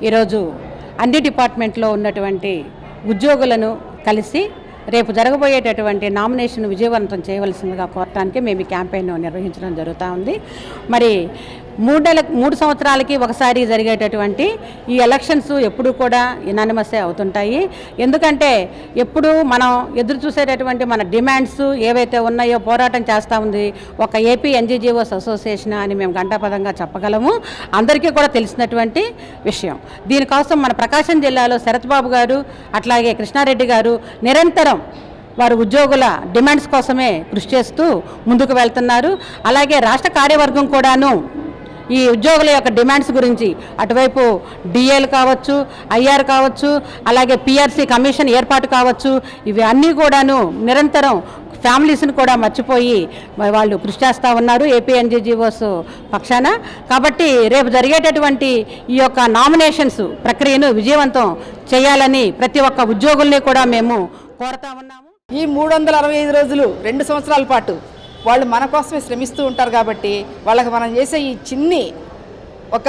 ఈరోజు అన్ని డిపార్ట్మెంట్లో ఉన్నటువంటి ఉద్యోగులను కలిసి రేపు జరగబోయేటటువంటి నామినేషన్ విజయవంతం చేయవలసిందిగా కోరటానికి మేము ఈ క్యాంపెయిన్ నిర్వహించడం జరుగుతూ ఉంది. మరి 3 సంవత్సరాలకి ఒకసారి జరిగేటటువంటి ఈ ఎలక్షన్స్ ఎప్పుడు కూడా యునానిమస్సే అవుతుంటాయి. ఎందుకంటే ఎప్పుడు మనం ఎదురు చూసేటటువంటి మన డిమాండ్స్ ఏవైతే ఉన్నాయో పోరాటం చేస్తూ ఉంది ఒక ఏపీ ఎన్జీజీఓస్ అసోసియేషన్ అని మేము ఘంటాపథంగా చెప్పగలము. అందరికీ కూడా తెలిసినటువంటి విషయం. దీనికోసం మన ప్రకాశం జిల్లాలో శరత్ బాబు గారు అట్లాగే కృష్ణారెడ్డి గారు నిరంతరం వారు ఉద్యోగుల డిమాండ్స్ కోసమే కృషి చేస్తూ ముందుకు వెళ్తున్నారు. అలాగే రాష్ట్ర కార్యవర్గం కూడాను ఈ ఉద్యోగుల యొక్క డిమాండ్స్ గురించి అటువైపు డిఏలు కావచ్చు, ఐఆర్ కావచ్చు, అలాగే పిఆర్సీ కమిషన్ ఏర్పాటు కావచ్చు, ఇవి అన్నీ కూడాను నిరంతరం ఫ్యామిలీస్ని కూడా మర్చిపోయి వాళ్ళు కృషి చేస్తూ ఉన్నారు ఏపీ ఎన్జీజీఓస్ పక్షాన. కాబట్టి రేపు జరిగేటటువంటి ఈ యొక్క నామినేషన్స్ ప్రక్రియను విజయవంతం చేయాలని ప్రతి ఒక్క ఉద్యోగుల్ని కూడా మేము కోరుతా ఉన్నాము. ఈ 365 రోజులు 2 సంవత్సరాల పాటు వాళ్ళు మన కోసమే శ్రమిస్తూ ఉంటారు. కాబట్టి వాళ్ళకి మనం చేసే ఈ చిన్ని ఒక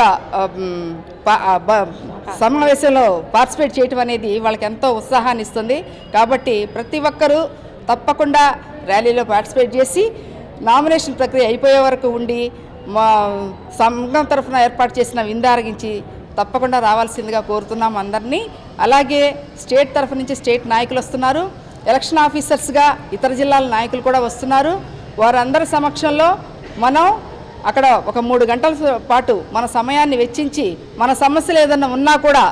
సమావేశంలో పార్టిసిపేట్ చేయటం అనేది వాళ్ళకి ఎంతో ఉత్సాహాన్ని ఇస్తుంది. కాబట్టి ప్రతి ఒక్కరూ తప్పకుండా ర్యాలీలో పార్టిసిపేట్ చేసి నామినేషన్ ప్రక్రియ అయిపోయే వరకు ఉండి మా సంఘం తరఫున ఏర్పాటు చేసిన విందారగించి తప్పకుండా రావాల్సిందిగా కోరుతున్నాం అందరినీ. అలాగే స్టేట్ తరఫు నుంచి స్టేట్ నాయకులు వస్తున్నారు, ఎలక్షన్ ఆఫీసర్స్గా ఇతర జిల్లాల నాయకులు కూడా వస్తున్నారు. వారందరి సమక్షంలో మనం అక్కడ ఒక 3 గంటల పాటు మన సమయాన్ని వెచ్చించి మన సమస్యలు ఏదైనా ఉన్నా కూడా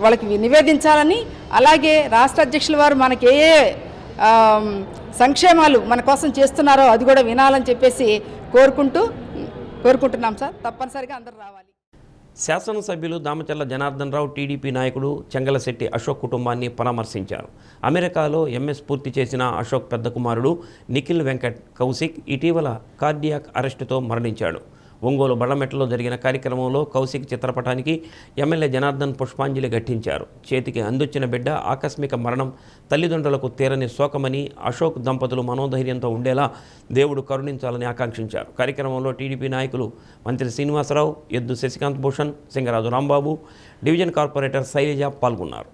వాళ్ళకి నివేదించాలని, అలాగే రాష్ట్ర అధ్యక్షుల వారు మనకి ఏ సంక్షేమాలు మన కోసం చేస్తున్నారో అది కూడా వినాలని చెప్పేసి కోరుకుంటున్నాం సార్. తప్పనిసరిగా అందరూ రావాలి. శాసనసభ్యులు దామచర్ల జనార్దన్ రావు, టీడీపీ నాయకుడు చెంగలశెట్టి అశోక్ కుటుంబాన్ని పరామర్శించారు. అమెరికాలో ఎంఎస్ పూర్తి చేసిన అశోక్ పెద్ద కుమారుడు నిఖిల్ వెంకట్ కౌశిక్ ఇటీవల కార్డియాక్ అరెస్టుతో మరణించాడు. ఒంగోలు బళ్ళమెట్టలో జరిగిన కార్యక్రమంలో కౌశిక్ చిత్రపటానికి ఎమ్మెల్యే జనార్దన్ పుష్పాంజలి ఘటించారు. చేతికి అందొచ్చిన బిడ్డ ఆకస్మిక మరణం తల్లిదండ్రులకు తీరని శోకమని, అశోక్ దంపతులు మనోధైర్యంతో ఉండేలా దేవుడు కరుణించాలని ఆకాంక్షించారు. కార్యక్రమంలో టీడీపీ నాయకులు మంత్రి శ్రీనివాసరావు, ఎద్దు శశికాంత్ భూషణ్, సింగరాజు రాంబాబు, డివిజన్ కార్పొరేటర్ శైలజ పాల్గొన్నారు.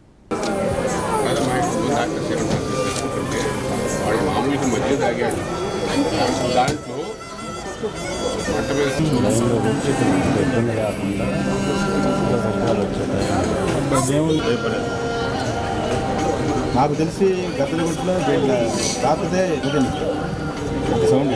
నాకు తెలిసి గద్దలగుంటలో కాకపోతే సౌండ్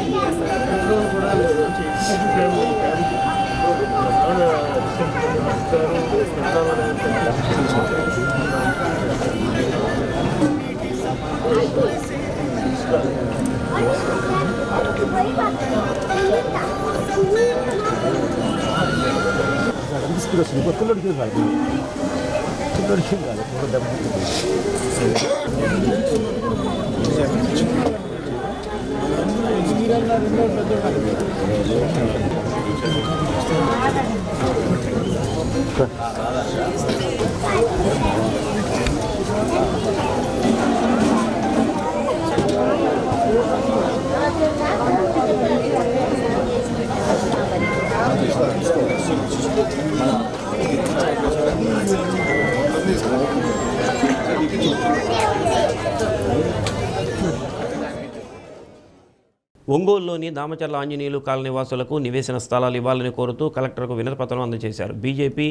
ఒంగోలులోని దామచర్ల ఆంజనేయులు కాలనీవాసులకు నివేశన స్థలాలు ఇవ్వాలని కోరుతూ కలెక్టర్కు వినతిపత్రం అందజేశారు. బీజేపీ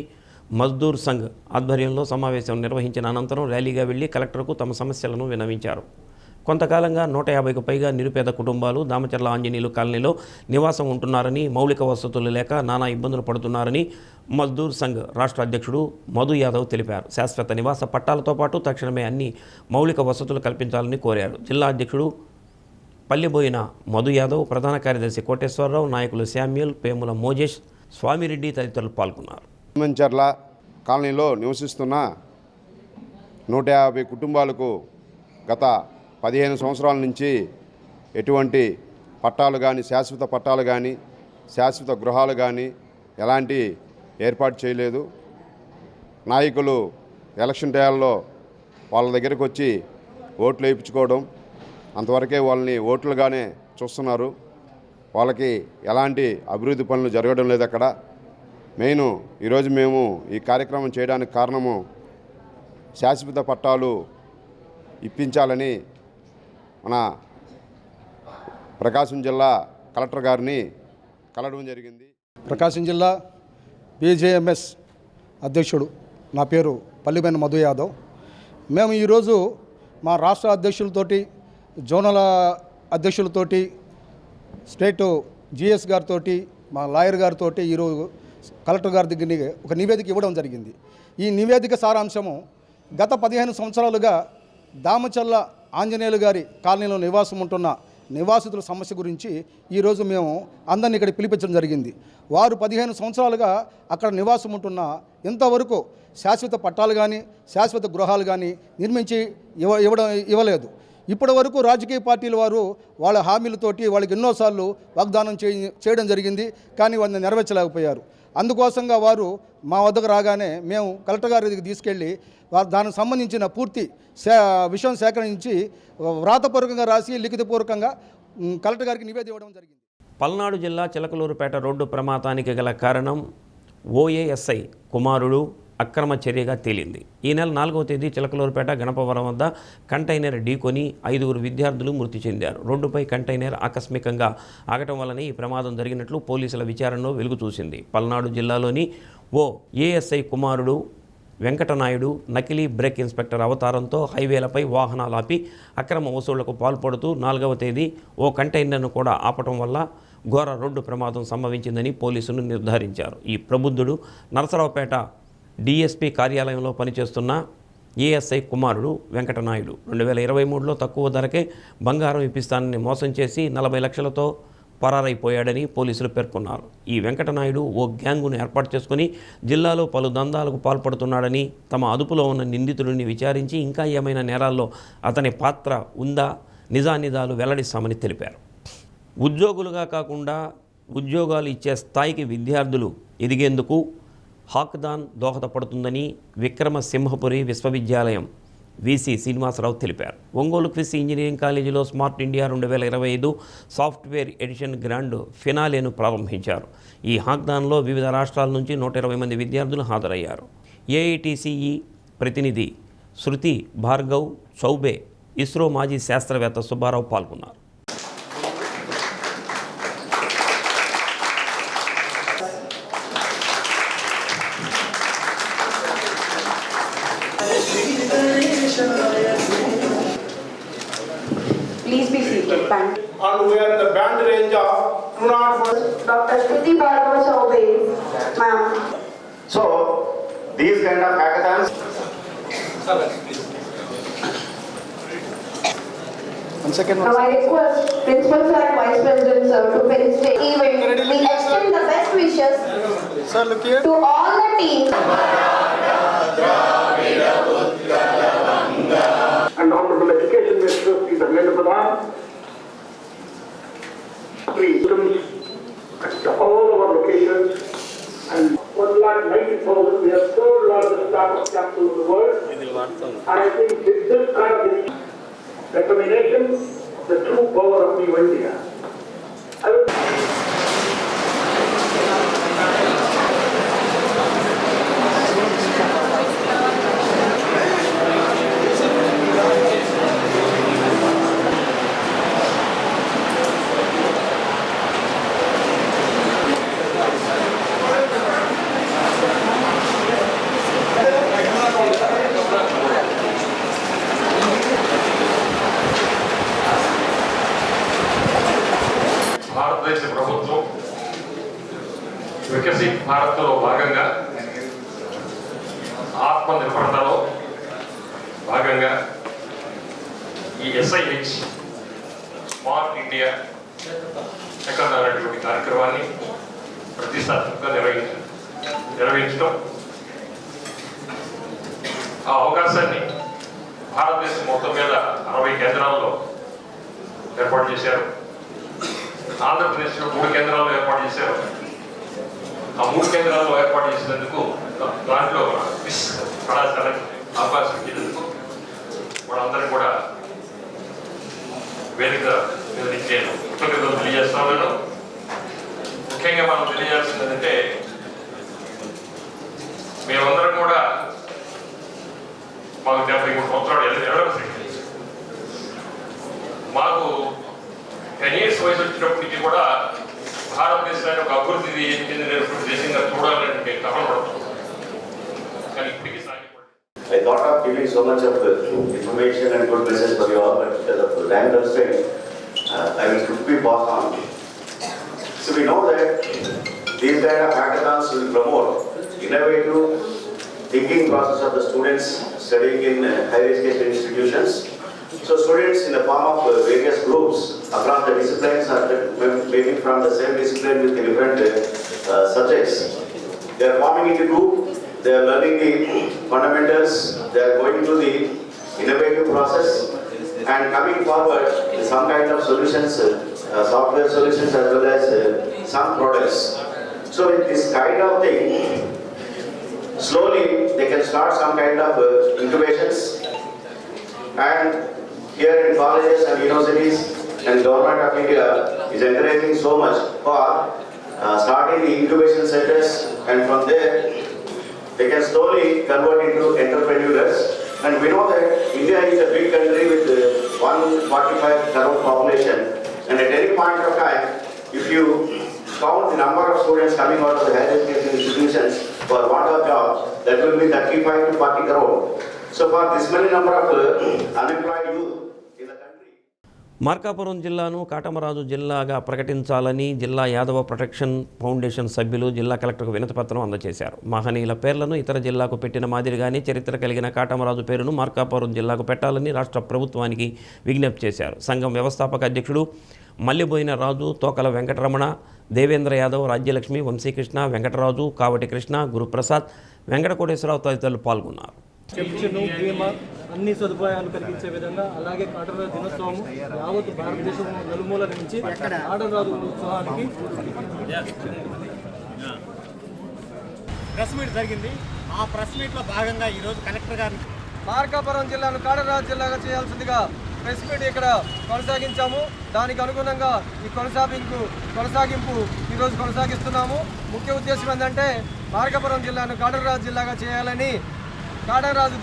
మజ్దూర్ సంఘ్ ఆధ్వర్యంలో సమావేశం నిర్వహించిన అనంతరం ర్యాలీగా వెళ్లి కలెక్టర్కు తమ సమస్యలను విన్నవించారు. కొంతకాలంగా 150కు పైగా నిరుపేద కుటుంబాలు దామచర్ల ఆంజనేయులు కాలనీలో నివాసం ఉంటున్నారని, మౌలిక వసతులు లేక నానా ఇబ్బందులు పడుతున్నారని మజ్దూర్ సంఘ్ రాష్ట్ర అధ్యక్షుడు మధు యాదవ్ తెలిపారు. శాశ్వత నివాస పట్టాలతో పాటు తక్షణమే అన్ని మౌలిక వసతులు కల్పించాలని కోరారు. జిల్లా అధ్యక్షుడు పల్లెబోయిన మధు యాదవ్, ప్రధాన కార్యదర్శి కోటేశ్వరరావు, నాయకులు శామ్యూల్, పేముల మోజేష్, స్వామిరెడ్డి తదితరులు పాల్గొన్నారు. దామచర్ల కాలనీలో నివసిస్తున్న 150 కుటుంబాలకు గత 15 సంవత్సరాల నుంచి ఎటువంటి పట్టాలు కానీ, శాశ్వత పట్టాలు కానీ, శాశ్వత గృహాలు కానీ ఎలాంటి ఏర్పాటు చేయలేదు. నాయకులు ఎలక్షన్ టైంలో వాళ్ళ దగ్గరికి వచ్చి ఓట్లు వేయించుకోవడం, అంతవరకే వాళ్ళని ఓట్లుగానే చూస్తున్నారు. వాళ్ళకి ఎలాంటి అభివృద్ధి పనులు జరగడం లేదు. అక్కడ మెయిన్ ఈరోజు మేము ఈ కార్యక్రమం చేయడానికి కారణము శాశ్వత పట్టాలు ఇప్పించాలని మన ప్రకాశం జిల్లా కలెక్టర్ గారిని కలవడం జరిగింది. ప్రకాశం జిల్లా బీజేఎంఎస్ అధ్యక్షుడు, నా పేరు పల్లిబోయిన మధు యాదవ్. మేము ఈరోజు మా రాష్ట్ర అధ్యక్షులతోటి, జోనల్ అధ్యక్షులతోటి, స్టేట్ జిఎస్ గారితో, మా లాయర్ గారితో ఈరోజు కలెక్టర్ గారి దగ్గర ఒక నివేదిక ఇవ్వడం జరిగింది. ఈ నివేదిక సారాంశము గత 15 సంవత్సరాలుగా దామచర్ల ఆంజనేయులు గారి కాలనీలో నివాసం ఉంటున్న నివాసితుల సమస్య గురించి ఈరోజు మేము అందరినీ ఇక్కడ పిలిపించడం జరిగింది. వారు 15 సంవత్సరాలుగా అక్కడ నివాసం ఉంటున్న ఇంతవరకు శాశ్వత పట్టాలు కానీ, శాశ్వత గృహాలు కానీ నిర్మించి ఇవ్వలేదు. ఇప్పటి వరకు రాజకీయ పార్టీల వారు వాళ్ళ హామీలతోటి వాళ్ళకి ఎన్నోసార్లు వాగ్దానం చేయడం జరిగింది, కానీ వాళ్ళని నెరవేర్చలేకపోయారు. అందుకోసంగా వారు మా వద్దకు రాగానే మేము కలెక్టర్ గారి దగ్గరికి తీసుకెళ్ళి దానికి సంబంధించిన పూర్తి విషయం సేకరించి వ్రాతపూర్వకంగా రాసి లిఖితపూర్వకంగా కలెక్టర్ గారికి నివేదిక ఇవ్వడం జరిగింది. పల్నాడు జిల్లా చిలకలూరుపేట రోడ్డు ప్రమాదానికి గల కారణం ఓఏఎస్ఐ కుమారుడు అక్రమ చర్యగా తేలింది. ఈ నెల 4వ తేదీ చిలకలూరుపేట గణపవరం వద్ద కంటైనర్ ఢీకొని 5 విద్యార్థులు మృతి చెందారు. రోడ్డుపై కంటైనర్ ఆకస్మికంగా ఆగటం వల్లనే ఈ ప్రమాదం జరిగినట్లు పోలీసుల విచారణలో వెలుగు చూసింది. పల్నాడు జిల్లాలోని ఓ ఏఎస్ఐ కుమారుడు వెంకటనాయుడు నకిలీ బ్రేక్ ఇన్స్పెక్టర్ అవతారంతో హైవేలపై వాహనాలు ఆపి అక్రమ వసూళ్లకు పాల్పడుతూ 4వ తేదీ ఓ కంటైనర్ను కూడా ఆపటం వల్ల ఘోర రోడ్డు ప్రమాదం సంభవించిందని పోలీసులు నిర్ధారించారు. ఈ ప్రబుద్ధుడు నరసరావుపేట డిఎస్పీ కార్యాలయంలో పనిచేస్తున్న ఏఎస్ఐ కుమారుడు వెంకటనాయుడు 2023లో తక్కువ ధరకే బంగారం ఇప్పిస్తానని మోసం చేసి 40 లక్షలతో పరారైపోయాడని పోలీసులు పేర్కొన్నారు. ఈ వెంకటనాయుడు ఓ గ్యాంగును ఏర్పాటు చేసుకుని జిల్లాలో పలు దందాలకు పాల్పడుతున్నాడని, తమ అదుపులో ఉన్న నిందితుడిని విచారించి ఇంకా ఏమైనా నేరాల్లో అతని పాత్ర ఉందా నిజానిజాలు వెల్లడిస్తామని తెలిపారు. ఉద్యోగులుగా కాకుండా ఉద్యోగాలు ఇచ్చే స్థాయికి విద్యార్థులు ఎదిగేందుకు హాక్దాన్ దోహదపడుతుందని విక్రమసింహపురి విశ్వవిద్యాలయం వీసీ శ్రీనివాసరావు తెలిపారు. ఒంగోలు క్విస్ ఇంజనీరింగ్ కాలేజీలో smart India 2025 software edition grand ఫినాలేను ప్రారంభించారు. ఈ హాక్దాన్లో వివిధ రాష్ట్రాల నుంచి 120 మంది విద్యార్థులు హాజరయ్యారు. ఏఐటీసీఈ ప్రతినిధి శృతి భార్గవ్ చౌబే, ఇస్రో మాజీ శాస్త్రవేత్త సుబ్బారావు పాల్గొన్నారు. Please be seated. Thank you. And we are the band range of 201. Dr. Shruti Bhargava Chaubey, ma'am. So, these kind of hackathons. Now I request Principal Sir and Vice President Sir to felicitate the event. We extend the best wishes to all the teams. And Honorable Education Minister Sri Dharmendra Pradhan, please at all our locations, and 1,90,000, we are third largest startup capital in the world. And I think with this kind of determination, the true power of New India. భారతదేశ ప్రభుత్వం వికసిత్ భారత్లో భాగంగా ఆత్మనిర్భరతలో భాగంగా ఈ SIH smart India second అనేటువంటి కార్యక్రమాన్ని ప్రతిష్టాత్మకంగా నిర్వహించడం, ఆ అవకాశాన్ని భారతదేశం మొత్తం మీద 60 కేంద్రాల్లో ఏర్పాటు చేశారు. ఆంధ్రప్రదేశ్లో 3 కేంద్రాల్లో ఏర్పాటు చేశారు. ఆ 3 కేంద్రాల్లో ఏర్పాటు చేసినందుకు దాంట్లో మిస్ కళాశాలకు అవకాశం ఇచ్చినందుకు వాళ్ళందరూ కూడా వేదిక మీద నేను కృతజ్ఞతలు తెలియజేస్తాను. ముఖ్యంగా మనం తెలియజేయాల్సింది ఏంటంటే, మేమందరం కూడా మాకు 73 సంవత్సరాలు ఎడవలసింది. మాకు 10 years వయసు వచ్చినప్పటికీ కూడా భారతదేశాన్ని ఒక అభివృద్ధి చెందినటువంటి దేశంగా చూడాలని తపన పడుతుంది. కానీ ఇప్పటికీ I thought of giving so much of information and good message for you all, but because of time constraint, I will quickly pass on. So we know that these kind of hackathons will promote innovative thinking process of the students studying in higher education institutions. So students in the form of various groups across the disciplines, or maybe from the same discipline with the different subjects, they are forming into group. They are learning the fundamentals, they are going through the innovative process and coming forward with some kind of solutions, software solutions as well as some products. So with this kind of thing, slowly they can start some kind of incubations, and here in colleges and universities and Government of India is encouraging so much for starting the incubation centers, and from there they can slowly convert into entrepreneurs. And we know that India is a big country with 145 crore population, and at any point of time, if you count the number of students coming out of the higher education institutions for want of jobs, that will be 35 to 40 crore. So for this many number of unemployed youth, Markapuram జిల్లాను కాటమరాజు జిల్లాగా ప్రకటించాలని జిల్లా Yadava protection foundation సభ్యులు జిల్లా కలెక్టర్కు వినతిపత్రం అందజేశారు. మహనీయుల పేర్లను ఇతర జిల్లాకు పెట్టిన మాదిరిగానే చరిత్ర కలిగిన కాటమరాజు పేరును మార్కాపురం జిల్లాకు పెట్టాలని రాష్ట్ర ప్రభుత్వానికి విజ్ఞప్తి చేశారు. సంఘం వ్యవస్థాపక అధ్యక్షుడు మల్లెబోయిన రాజు, తోకల వెంకటరమణ, దేవేంద్ర యాదవ్, రాజ్యలక్ష్మి, వంశీకృష్ణ, వెంకటరాజు, కావటి కృష్ణ, గురుప్రసాద్, వెంకటకోటేశ్వరరావు తదితరులు పాల్గొన్నారు. చర్చను, బీమా, అన్ని సదుపాయాలు కలిగించే విధంగా, అలాగే కాటమరాజు దినోత్సవం యావత్ భారతదేశం నలుమూల నుంచి కాటమరాజు ఉత్సవానికి ప్రెస్ మీట్ జరిగింది. ఆ ప్రెస్ మీట్లో భాగంగా ఈరోజు కలెక్టర్ గారిని మార్కాపురం జిల్లాను కాటమరాజు జిల్లాగా చేయాల్సిందిగా ప్రెస్ మీట్ ఇక్కడ కొనసాగించాము. దానికి అనుగుణంగా ఈ కొనసాగింపు ఈరోజు కొనసాగిస్తున్నాము. ముఖ్య ఉద్దేశం ఏంటంటే మార్కాపురం జిల్లాను కాటమరాజు జిల్లాగా చేయాలని, కాటమరాజు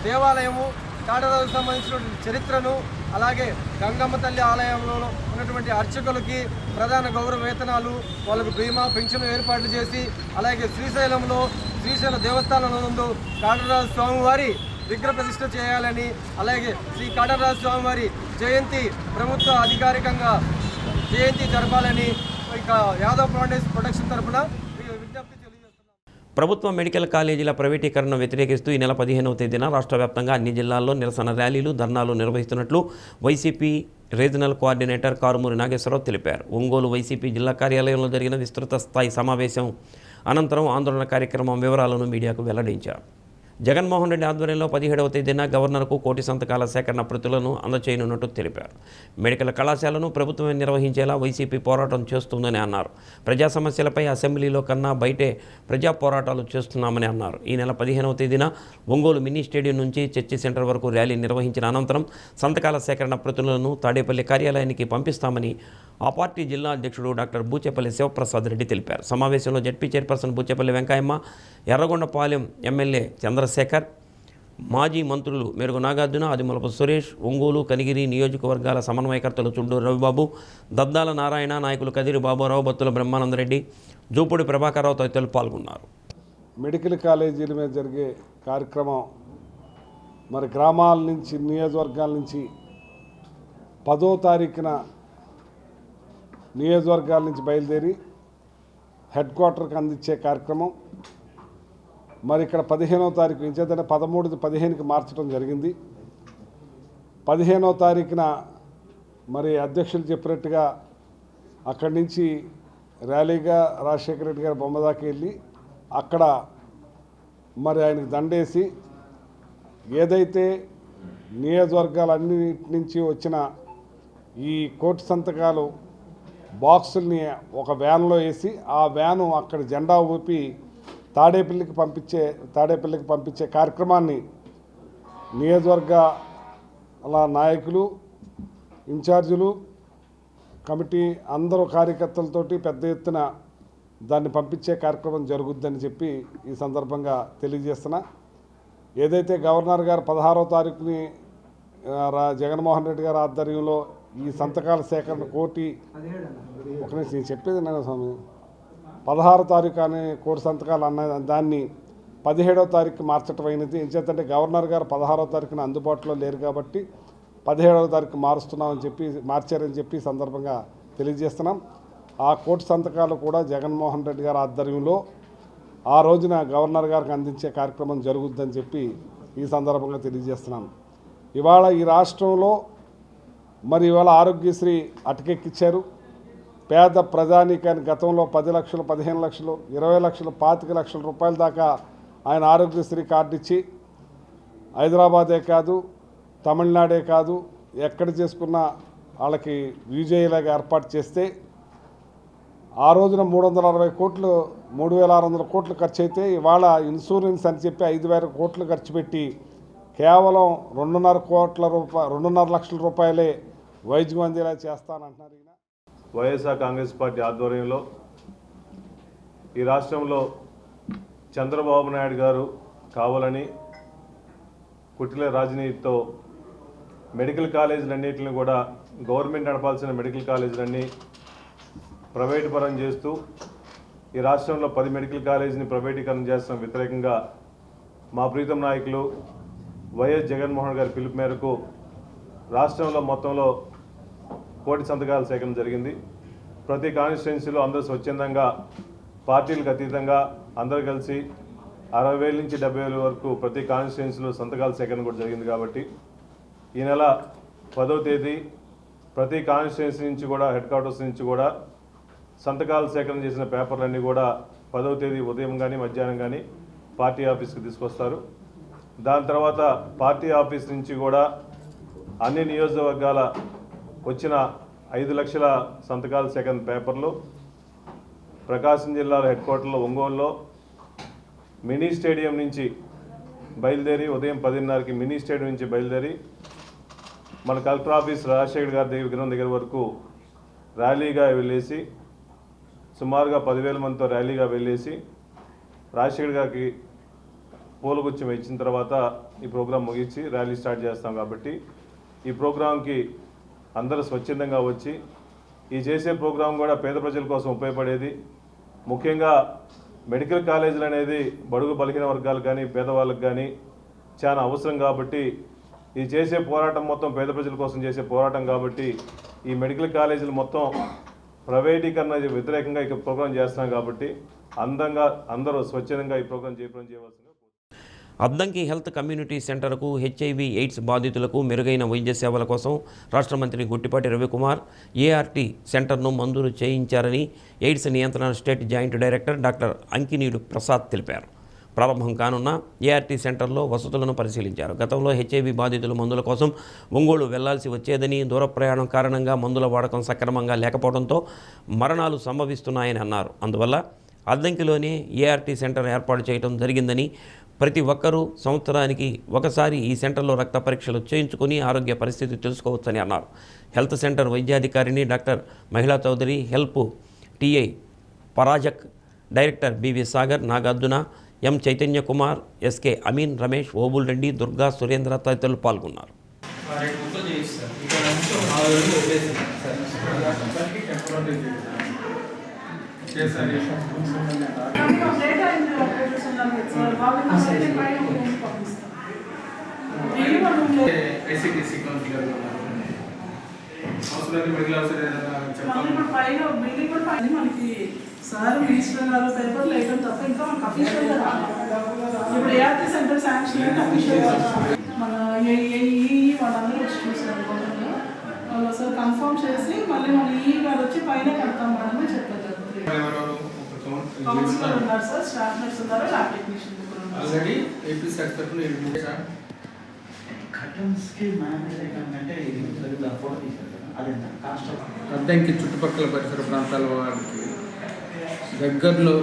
దేవాలయము, కాటమరాజుకు సంబంధించినటువంటి చరిత్రను, అలాగే గంగమ్మ తల్లి ఆలయంలో ఉన్నటువంటి అర్చకులకి ప్రధాన గౌరవ వేతనాలు, వాళ్ళకు బీమా పెన్షన్ ఏర్పాట్లు చేసి, అలాగే శ్రీశైల దేవస్థానం నందు కాటమరాజు స్వామివారి విగ్రహ ప్రతిష్ఠ చేయాలని, అలాగే శ్రీ కాటమరాజు స్వామివారి జయంతి ప్రభుత్వ అధికారికంగా జయంతి జరపాలని ఇక యాదవ్ ఫౌండేషన్ ప్రొటెక్షన్ తరఫున విజ్ఞప్తి. ప్రభుత్వ మెడికల్ కాలేజీల ప్రైవేటీకరణను వ్యతిరేకిస్తూ ఈ నెల 15వ తేదీన రాష్ట్ర వ్యాప్తంగా అన్ని జిల్లాల్లో నిరసన ర్యాలీలు, ధర్నాలు నిర్వహిస్తున్నట్లు వైసీపీ రీజనల్ కోఆర్డినేటర్ కారుమూరి నాగేశ్వరరావు తెలిపారు. ఒంగోలు వైసీపీ జిల్లా కార్యాలయంలో జరిగిన విస్తృత స్థాయి సమావేశం అనంతరం ఆందోళన కార్యక్రమం వివరాలను మీడియాకు వెల్లడించారు. జగన్మోహన్ రెడ్డి ఆధ్వర్యంలో 17వ తేదీన గవర్నర్కు కోటి సంతకాల సేకరణ ప్రతులను అందచేయనున్నట్టు తెలిపారు. మెడికల్ కళాశాలను ప్రభుత్వమే నిర్వహించేలా వైసీపీ పోరాటం చేస్తుందని అన్నారు. ప్రజా సమస్యలపై అసెంబ్లీలో కన్నా బయటే ప్రజా పోరాటాలు చేస్తున్నామని అన్నారు. ఈ నెల 15వ తేదీన ఒంగోలు మినీ స్టేడియం నుంచి చర్చి సెంటర్ వరకు ర్యాలీ నిర్వహించిన అనంతరం సంతకాల సేకరణ ప్రతులను తాడేపల్లి కార్యాలయానికి పంపిస్తామని ఆ పార్టీ జిల్లా అధ్యక్షుడు డాక్టర్ బూచేపల్లి శివప్రసాద్ రెడ్డి తెలిపారు. సమావేశంలో ZP chairperson Buchepalli Venkayamma, Yerragondapalem MLA Chandrasekhar, మాజీ మంత్రులు మెరుగు నాగార్జున, ఆదిమూలపు సురేష్, ఒంగోలు, కనిగిరి నియోజకవర్గాల సమన్వయకర్తలు చుండూరు రవిబాబు, దద్దాల నారాయణ, నాయకులు కదిరి బాబురావు, బత్తుల బ్రహ్మానందరెడ్డి, జూపూడి ప్రభాకరరావు తదితరులు పాల్గొన్నారు. మెడికల్ కాలేజీల మీద జరిగే కార్యక్రమం మరి గ్రామాల నుంచి, నియోజకవర్గాల నుంచి 10వ తారీఖున నియోజకవర్గాల నుంచి బయలుదేరి హెడ్ క్వార్టర్కి అందించే కార్యక్రమం మరి ఇక్కడ 15వ తారీఖు ఇంచేతంటే 13 15కి మార్చడం జరిగింది. 15వ తారీఖున మరి అధ్యక్షులు చెప్పినట్టుగా అక్కడి నుంచి ర్యాలీగా రాజశేఖర రెడ్డి గారి బొమ్మ దాకా వెళ్ళి అక్కడ మరి ఆయనకు దండేసి ఏదైతే నియోజకవర్గాలన్నిటి నుంచి వచ్చిన ఈ కోటి సంతకాలు బాక్సుల్ని ఒక వ్యాన్లో వేసి ఆ వ్యాను అక్కడ జెండా ఊపి తాడేపల్లికి పంపించే కార్యక్రమాన్ని నియోజకవర్గాల నాయకులు, ఇన్ఛార్జీలు, కమిటీ అందరూ కార్యకర్తలతోటి పెద్ద ఎత్తున దాన్ని పంపించే కార్యక్రమం జరుగుద్దని చెప్పి ఈ సందర్భంగా తెలియజేస్తున్నా. ఏదైతే గవర్నర్ గారు 16వ తారీఖుని జగన్మోహన్ రెడ్డి గారి ఆధ్వర్యంలో ఈ సంతకాల సేకరణ కోటి నేను చెప్పేది నేను స్వామి 16వ తారీఖు అనే కోటి సంతకాలు అన్న దాన్ని 17వ తారీఖు మార్చడం అయినది. ఎంచేతంటే గవర్నర్ గారు 16వ తారీఖున అందుబాటులో లేరు కాబట్టి 17వ తారీఖు మార్చారని చెప్పి సందర్భంగా తెలియజేస్తున్నాం. ఆ కోటి సంతకాలు కూడా జగన్మోహన్ రెడ్డి గారి ఆధ్వర్యంలో ఆ రోజున గవర్నర్ గారికి అందించే కార్యక్రమం జరుగుద్దని చెప్పి ఈ సందర్భంగా తెలియజేస్తున్నాం. ఇవాళ ఈ రాష్ట్రంలో మరి ఇవాళ ఆరోగ్యశ్రీ అటకెక్కిచ్చారు. పేద ప్రజానీకానికి గతంలో 10 లక్షలు, 15 లక్షలు, 20 లక్షలు, 25 లక్షల రూపాయల దాకా ఆయన ఆరోగ్యశ్రీ కార్డు ఇచ్చి హైదరాబాదే కాదు, తమిళనాడే కాదు, ఎక్కడ చేసుకున్నా వాళ్ళకి యూజేలాగా ఏర్పాటు చేస్తే ఆ రోజున 360 కోట్లు, 3600 కోట్లు ఖర్చు అయితే ఇవాళ ఇన్సూరెన్స్ అని చెప్పి 5000 కోట్లు ఖర్చు పెట్టి కేవలం 2.5 లక్షల రూపాయలే వైద్యం అందేలా చేస్తానంటున్నారు. వైఎస్ఆర్ కాంగ్రెస్ పార్టీ ఆధ్వర్యంలో ఈ రాష్ట్రంలో చంద్రబాబు నాయుడు గారు కావాలని కుటిల రాజనీతితో మెడికల్ కాలేజీలన్నింటిని కూడా గవర్నమెంట్ నడపాల్సిన మెడికల్ కాలేజీలన్నీ ప్రైవేటు పరం చేస్తూ ఈ రాష్ట్రంలో 10 మెడికల్ కాలేజీని ప్రైవేటీకరణ చేస్తున్న వ్యతిరేకంగా మా ప్రీతం నాయకులు వైఎస్ జగన్మోహన్ గారి పిలుపు మేరకు రాష్ట్రంలో మొత్తంలో కోటి సంతకాల సేకరణ జరిగింది. ప్రతి కాన్స్టిట్యున్సీలో అందరూ స్వచ్ఛందంగా పార్టీలకు అతీతంగా అందరూ కలిసి 60,000 నుంచి 70,000 వరకు ప్రతి కాన్స్టిట్యున్సీలో సంతకాల సేకరణ కూడా జరిగింది. కాబట్టి ఈ నెల 10వ తేదీ ప్రతి కాన్స్టిట్యున్సీ నుంచి కూడా హెడ్ క్వార్టర్స్ నుంచి కూడా సంతకాలు సేకరణ చేసిన పేపర్లన్నీ కూడా 10వ తేదీ ఉదయం కానీ మధ్యాహ్నం కానీ పార్టీ ఆఫీస్కి తీసుకొస్తారు. దాని తర్వాత పార్టీ ఆఫీస్ నుంచి కూడా అన్ని నియోజకవర్గాల వచ్చిన 5 లక్షల సంతకాల సేకరణ పేపర్లు ప్రకాశం జిల్లాలో హెడ్ క్వార్టర్లో ఒంగోలులో మినీ స్టేడియం నుంచి బయలుదేరి ఉదయం 10:30కి మినీ స్టేడియం నుంచి బయలుదేరి మన కలెక్టర్ ఆఫీస్ రాజశేఖర్ గారి విగ్రహం దగ్గర వరకు ర్యాలీగా వెళ్ళేసి సుమారుగా 10,000 మందితో ర్యాలీగా వెళ్ళేసి రాజశేఖర్ గారికి పూలగుచ్చం ఇచ్చిన తర్వాత ఈ ప్రోగ్రాం ముగించి ర్యాలీ స్టార్ట్ చేస్తాం. కాబట్టి ఈ ప్రోగ్రాంకి అందరూ స్వచ్ఛందంగా వచ్చి ఈ చేసే ప్రోగ్రాం కూడా పేద ప్రజల కోసం ఉపయోగపడేది. ముఖ్యంగా మెడికల్ కాలేజీలు అనేది బడుగు బలహీన వర్గాలకు కానీ పేదవాళ్ళకు కానీ చాలా అవసరం. కాబట్టి ఈ చేసే పోరాటం మొత్తం పేద ప్రజల కోసం చేసే పోరాటం. కాబట్టి ఈ మెడికల్ కాలేజీలు మొత్తం ప్రైవేటీకరణ వ్యతిరేకంగా ఇక ప్రోగ్రాం చేస్తున్నాం. కాబట్టి అందరూ స్వచ్ఛందంగా ఈ ప్రోగ్రాం చేయవలసింది. అద్దంకి హెల్త్ కమ్యూనిటీ సెంటర్కు HIV ఎయిడ్స్ బాధితులకు మెరుగైన వైద్య సేవల కోసం రాష్ట్ర మంత్రి గుట్టిపాటి రవికుమార్ ART సెంటర్ను మంజూరు చేయించారని ఎయిడ్స్ నియంత్రణ state joint director doctor Ankineedu Prasad తెలిపారు. ప్రారంభం కానున్న ART సెంటర్లో వసతులను పరిశీలించారు. గతంలో HIV బాధితులు మందుల కోసం ఒంగోలు వెళ్లాల్సి వచ్చేదని, దూర ప్రయాణం కారణంగా మందుల వాడకం సక్రమంగా లేకపోవడంతో మరణాలు సంభవిస్తున్నాయని అన్నారు. అందువల్ల అద్దంకిలోనే ART సెంటర్ ఏర్పాటు చేయడం జరిగిందని, ప్రతి ఒక్కరూ సంవత్సరానికి ఒకసారి ఈ సెంటర్లో రక్త పరీక్షలు చేయించుకుని ఆరోగ్య పరిస్థితి తెలుసుకోవచ్చని అన్నారు. హెల్త్ సెంటర్ వైద్యాధికారిని doctor Mahila Chowdary, help TI project, director BV Sagar, Nagarjuna, M Chaitanya Kumar, SK Ameen, Ramesh, Obul Reddy, Durga, Surendra తదితరులు పాల్గొన్నారు. మనకి సార్ మినిస్టర్ గారు పేపర్లు వేయడం తప్ప ఇంకా మనకు అఫీషియల్గా ఇప్పుడు ART సెంటర్ శాంక్షన్ అంటే అఫీషియల్గా మన వాళ్ళందరూ వచ్చి చూసారు. వాళ్ళు ఒకసారి కన్ఫర్మ్ చేసి మళ్ళీ మన గారు వచ్చి పైన కడతాం మేడం చెప్పారు. కౌన్సిలర్ ఉన్నారు సార్, స్టాఫ్ నర్స్ ఉన్నారు, lab technician already AP sector Addanki చుట్టుపక్కల పరిసర ప్రాంతాల వారికి దగ్గరలో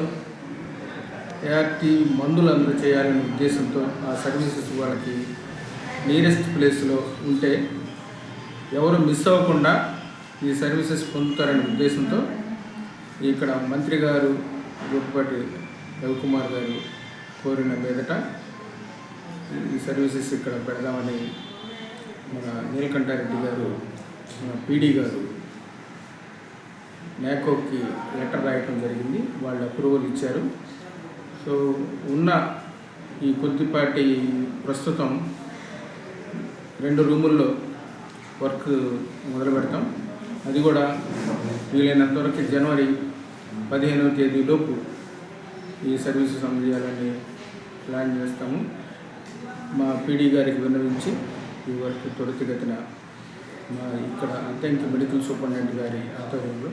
ART మందులు అందజేయాలనే ఉద్దేశంతో ఆ సర్వీసెస్ వాళ్ళకి నియరెస్ట్ ప్లేస్లో ఉంటే ఎవరు మిస్ అవ్వకుండా ఈ సర్వీసెస్ పొందుతారనే ఉద్దేశంతో ఇక్కడ మంత్రి గారు గుట్టిపాటి రవికుమార్ గారు కోరిన మీదట ఈ సర్వీసెస్ ఇక్కడ పెడదామని మన నీలకంఠారెడ్డి గారు, మన PD గారు NACOకి లెటర్ రాయటం జరిగింది. వాళ్ళు అప్రూవల్ ఇచ్చారు. సో ఉన్న ఈ కొద్దిపాటి ప్రస్తుతం 2 రూముల్లో వర్క్ మొదలు పెడతాం. అది కూడా వీలైనంతవరకు జనవరి 15వ తేదీలోపు ఈ సర్వీసెస్ అందజేయాలని ప్లాన్ చేస్తాము. మా PD గారికి విన్నవించి ఈ వర్క్ త్వరితగతిన మా ఇక్కడ అద్దంకి మెడికల్ సూపరింటెండెంట్ గారి ఆధ్వర్యంలో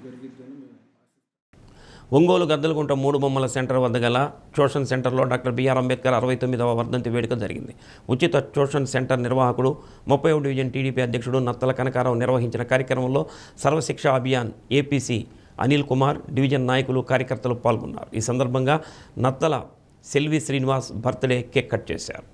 జరిగిద్దని మేము. ఒంగోలు గద్దలగుంట 3 బొమ్మల సెంటర్ వద్ద గల ట్యూషన్ సెంటర్లో డాక్టర్ BR అంబేద్కర్ 69వ వర్ధంతి వేడుక జరిగింది. ఉచిత ట్యూషన్ సెంటర్ నిర్వాహకుడు 30వ డివిజన్ TDP అధ్యక్షుడు నత్తల కనకారావు నిర్వహించిన కార్యక్రమంలో సర్వశిక్ష అభియాన్ APC అనిల్ కుమార్, డివిజన్ నాయకులు, కార్యకర్తలు పాల్గొన్నారు. ఈ సందర్భంగా Nattala Selvi Srinivas birthday cake cut చేశారు.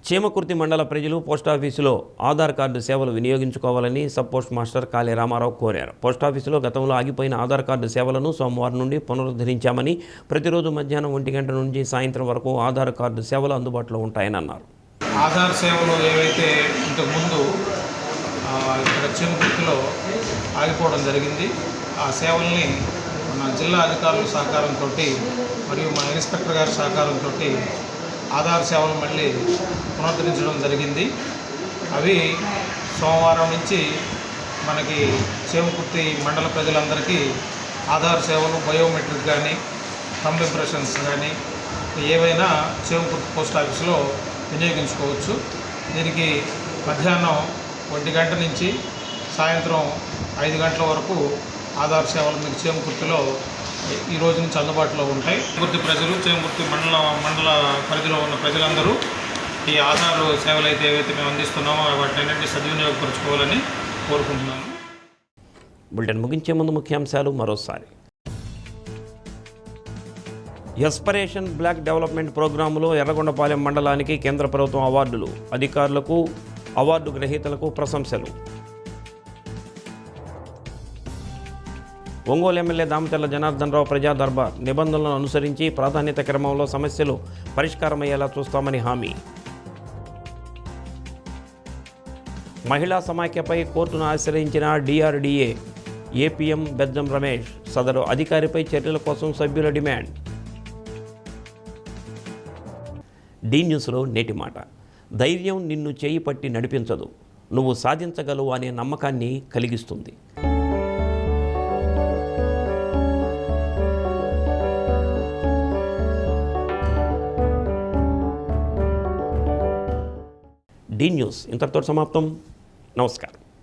చీమకుర్తి మండల ప్రజలు పోస్టాఫీసులో ఆధార్ కార్డు సేవలు వినియోగించుకోవాలని sub post master Kali Ramarao కోరారు. పోస్టాఫీసులో గతంలో ఆగిపోయిన ఆధార్ కార్డు సేవలను సోమవారం నుండి పునరుద్ధరించామని, ప్రతిరోజు మధ్యాహ్నం 1 గంట నుంచి సాయంత్రం వరకు ఆధార్ కార్డు సేవలు అందుబాటులో ఉంటాయని అన్నారు. ఆధార్ సేవలు ఏవైతే ఇంతకుముందు ఇక్కడ చీమకుర్తిలో ఆగిపోవడం జరిగింది, ఆ సేవల్ని మన జిల్లా అధికారుల సహకారంతో మరియు మన ఇన్స్పెక్టర్ గారి సహకారంతో ఆధార్ సేవలు మళ్ళీ పునరుద్ధరించడం జరిగింది. అవి సోమవారం నుంచి మనకి చేమకుర్తి మండల ప్రజలందరికీ ఆధార్ సేవలు బయోమెట్రిక్ కానీ థంబ్ ఇంప్రెషన్స్ కానీ ఏవైనా చేమకుర్తి పోస్ట్ ఆఫీస్లో వినియోగించుకోవచ్చు. దీనికి మధ్యాహ్నం 1 గంట నుంచి సాయంత్రం 5 గంటల వరకు ఆధార్ సేవలు మీకు చేమకుర్తిలో ఈ రోజు నుంచి అందుబాటులో ఉంటాయి. చేమకుర్తి ప్రజలు, చేమకుర్తి మండల పరిధిలో ఉన్న ప్రజలందరూ ఈ ఆధార్ సేవలు ఏవైతే మేము అందిస్తున్నామో వాటిని సద్వినియోగపరచుకోవాలని కోరుకుంటున్నాను. బులెటిన్ ముగించే ముందు ముఖ్యాంశాలు మరోసారి. ఎస్పరేషన్ బ్లాక్ డెవలప్మెంట్ ప్రోగ్రాంలో ఎర్రగొండపాలెం మండలానికి కేంద్ర ప్రభుత్వం అవార్డులు, అధికారులకు అవార్డు గ్రహీతలకు ప్రశంసలు. ఒంగోలు ఎమ్మెల్యే దామచర్ల జనార్దన్ రావు ప్రజా దర్బార్, నిబంధనలను అనుసరించి ప్రాధాన్యత క్రమంలో సమస్యలు పరిష్కారమయ్యేలా చూస్తామని హామీ. మహిళా సమాఖ్యపై కోర్టును ఆశ్రయించిన డిఆర్డీఏ ఏపీఎం బెద్దం రమేష్, సదరు అధికారిపై చర్యల కోసం సభ్యుల డిమాండ్. డి న్యూస్లో నేటి మాట. ధైర్యం నిన్ను చేయి పట్టి నడిపించదు, నువ్వు సాధించగలవు అనే నమ్మకాన్ని కలిగిస్తుంది. డి న్యూస్ ఇంతటితో సమాప్తం. నమస్కారం.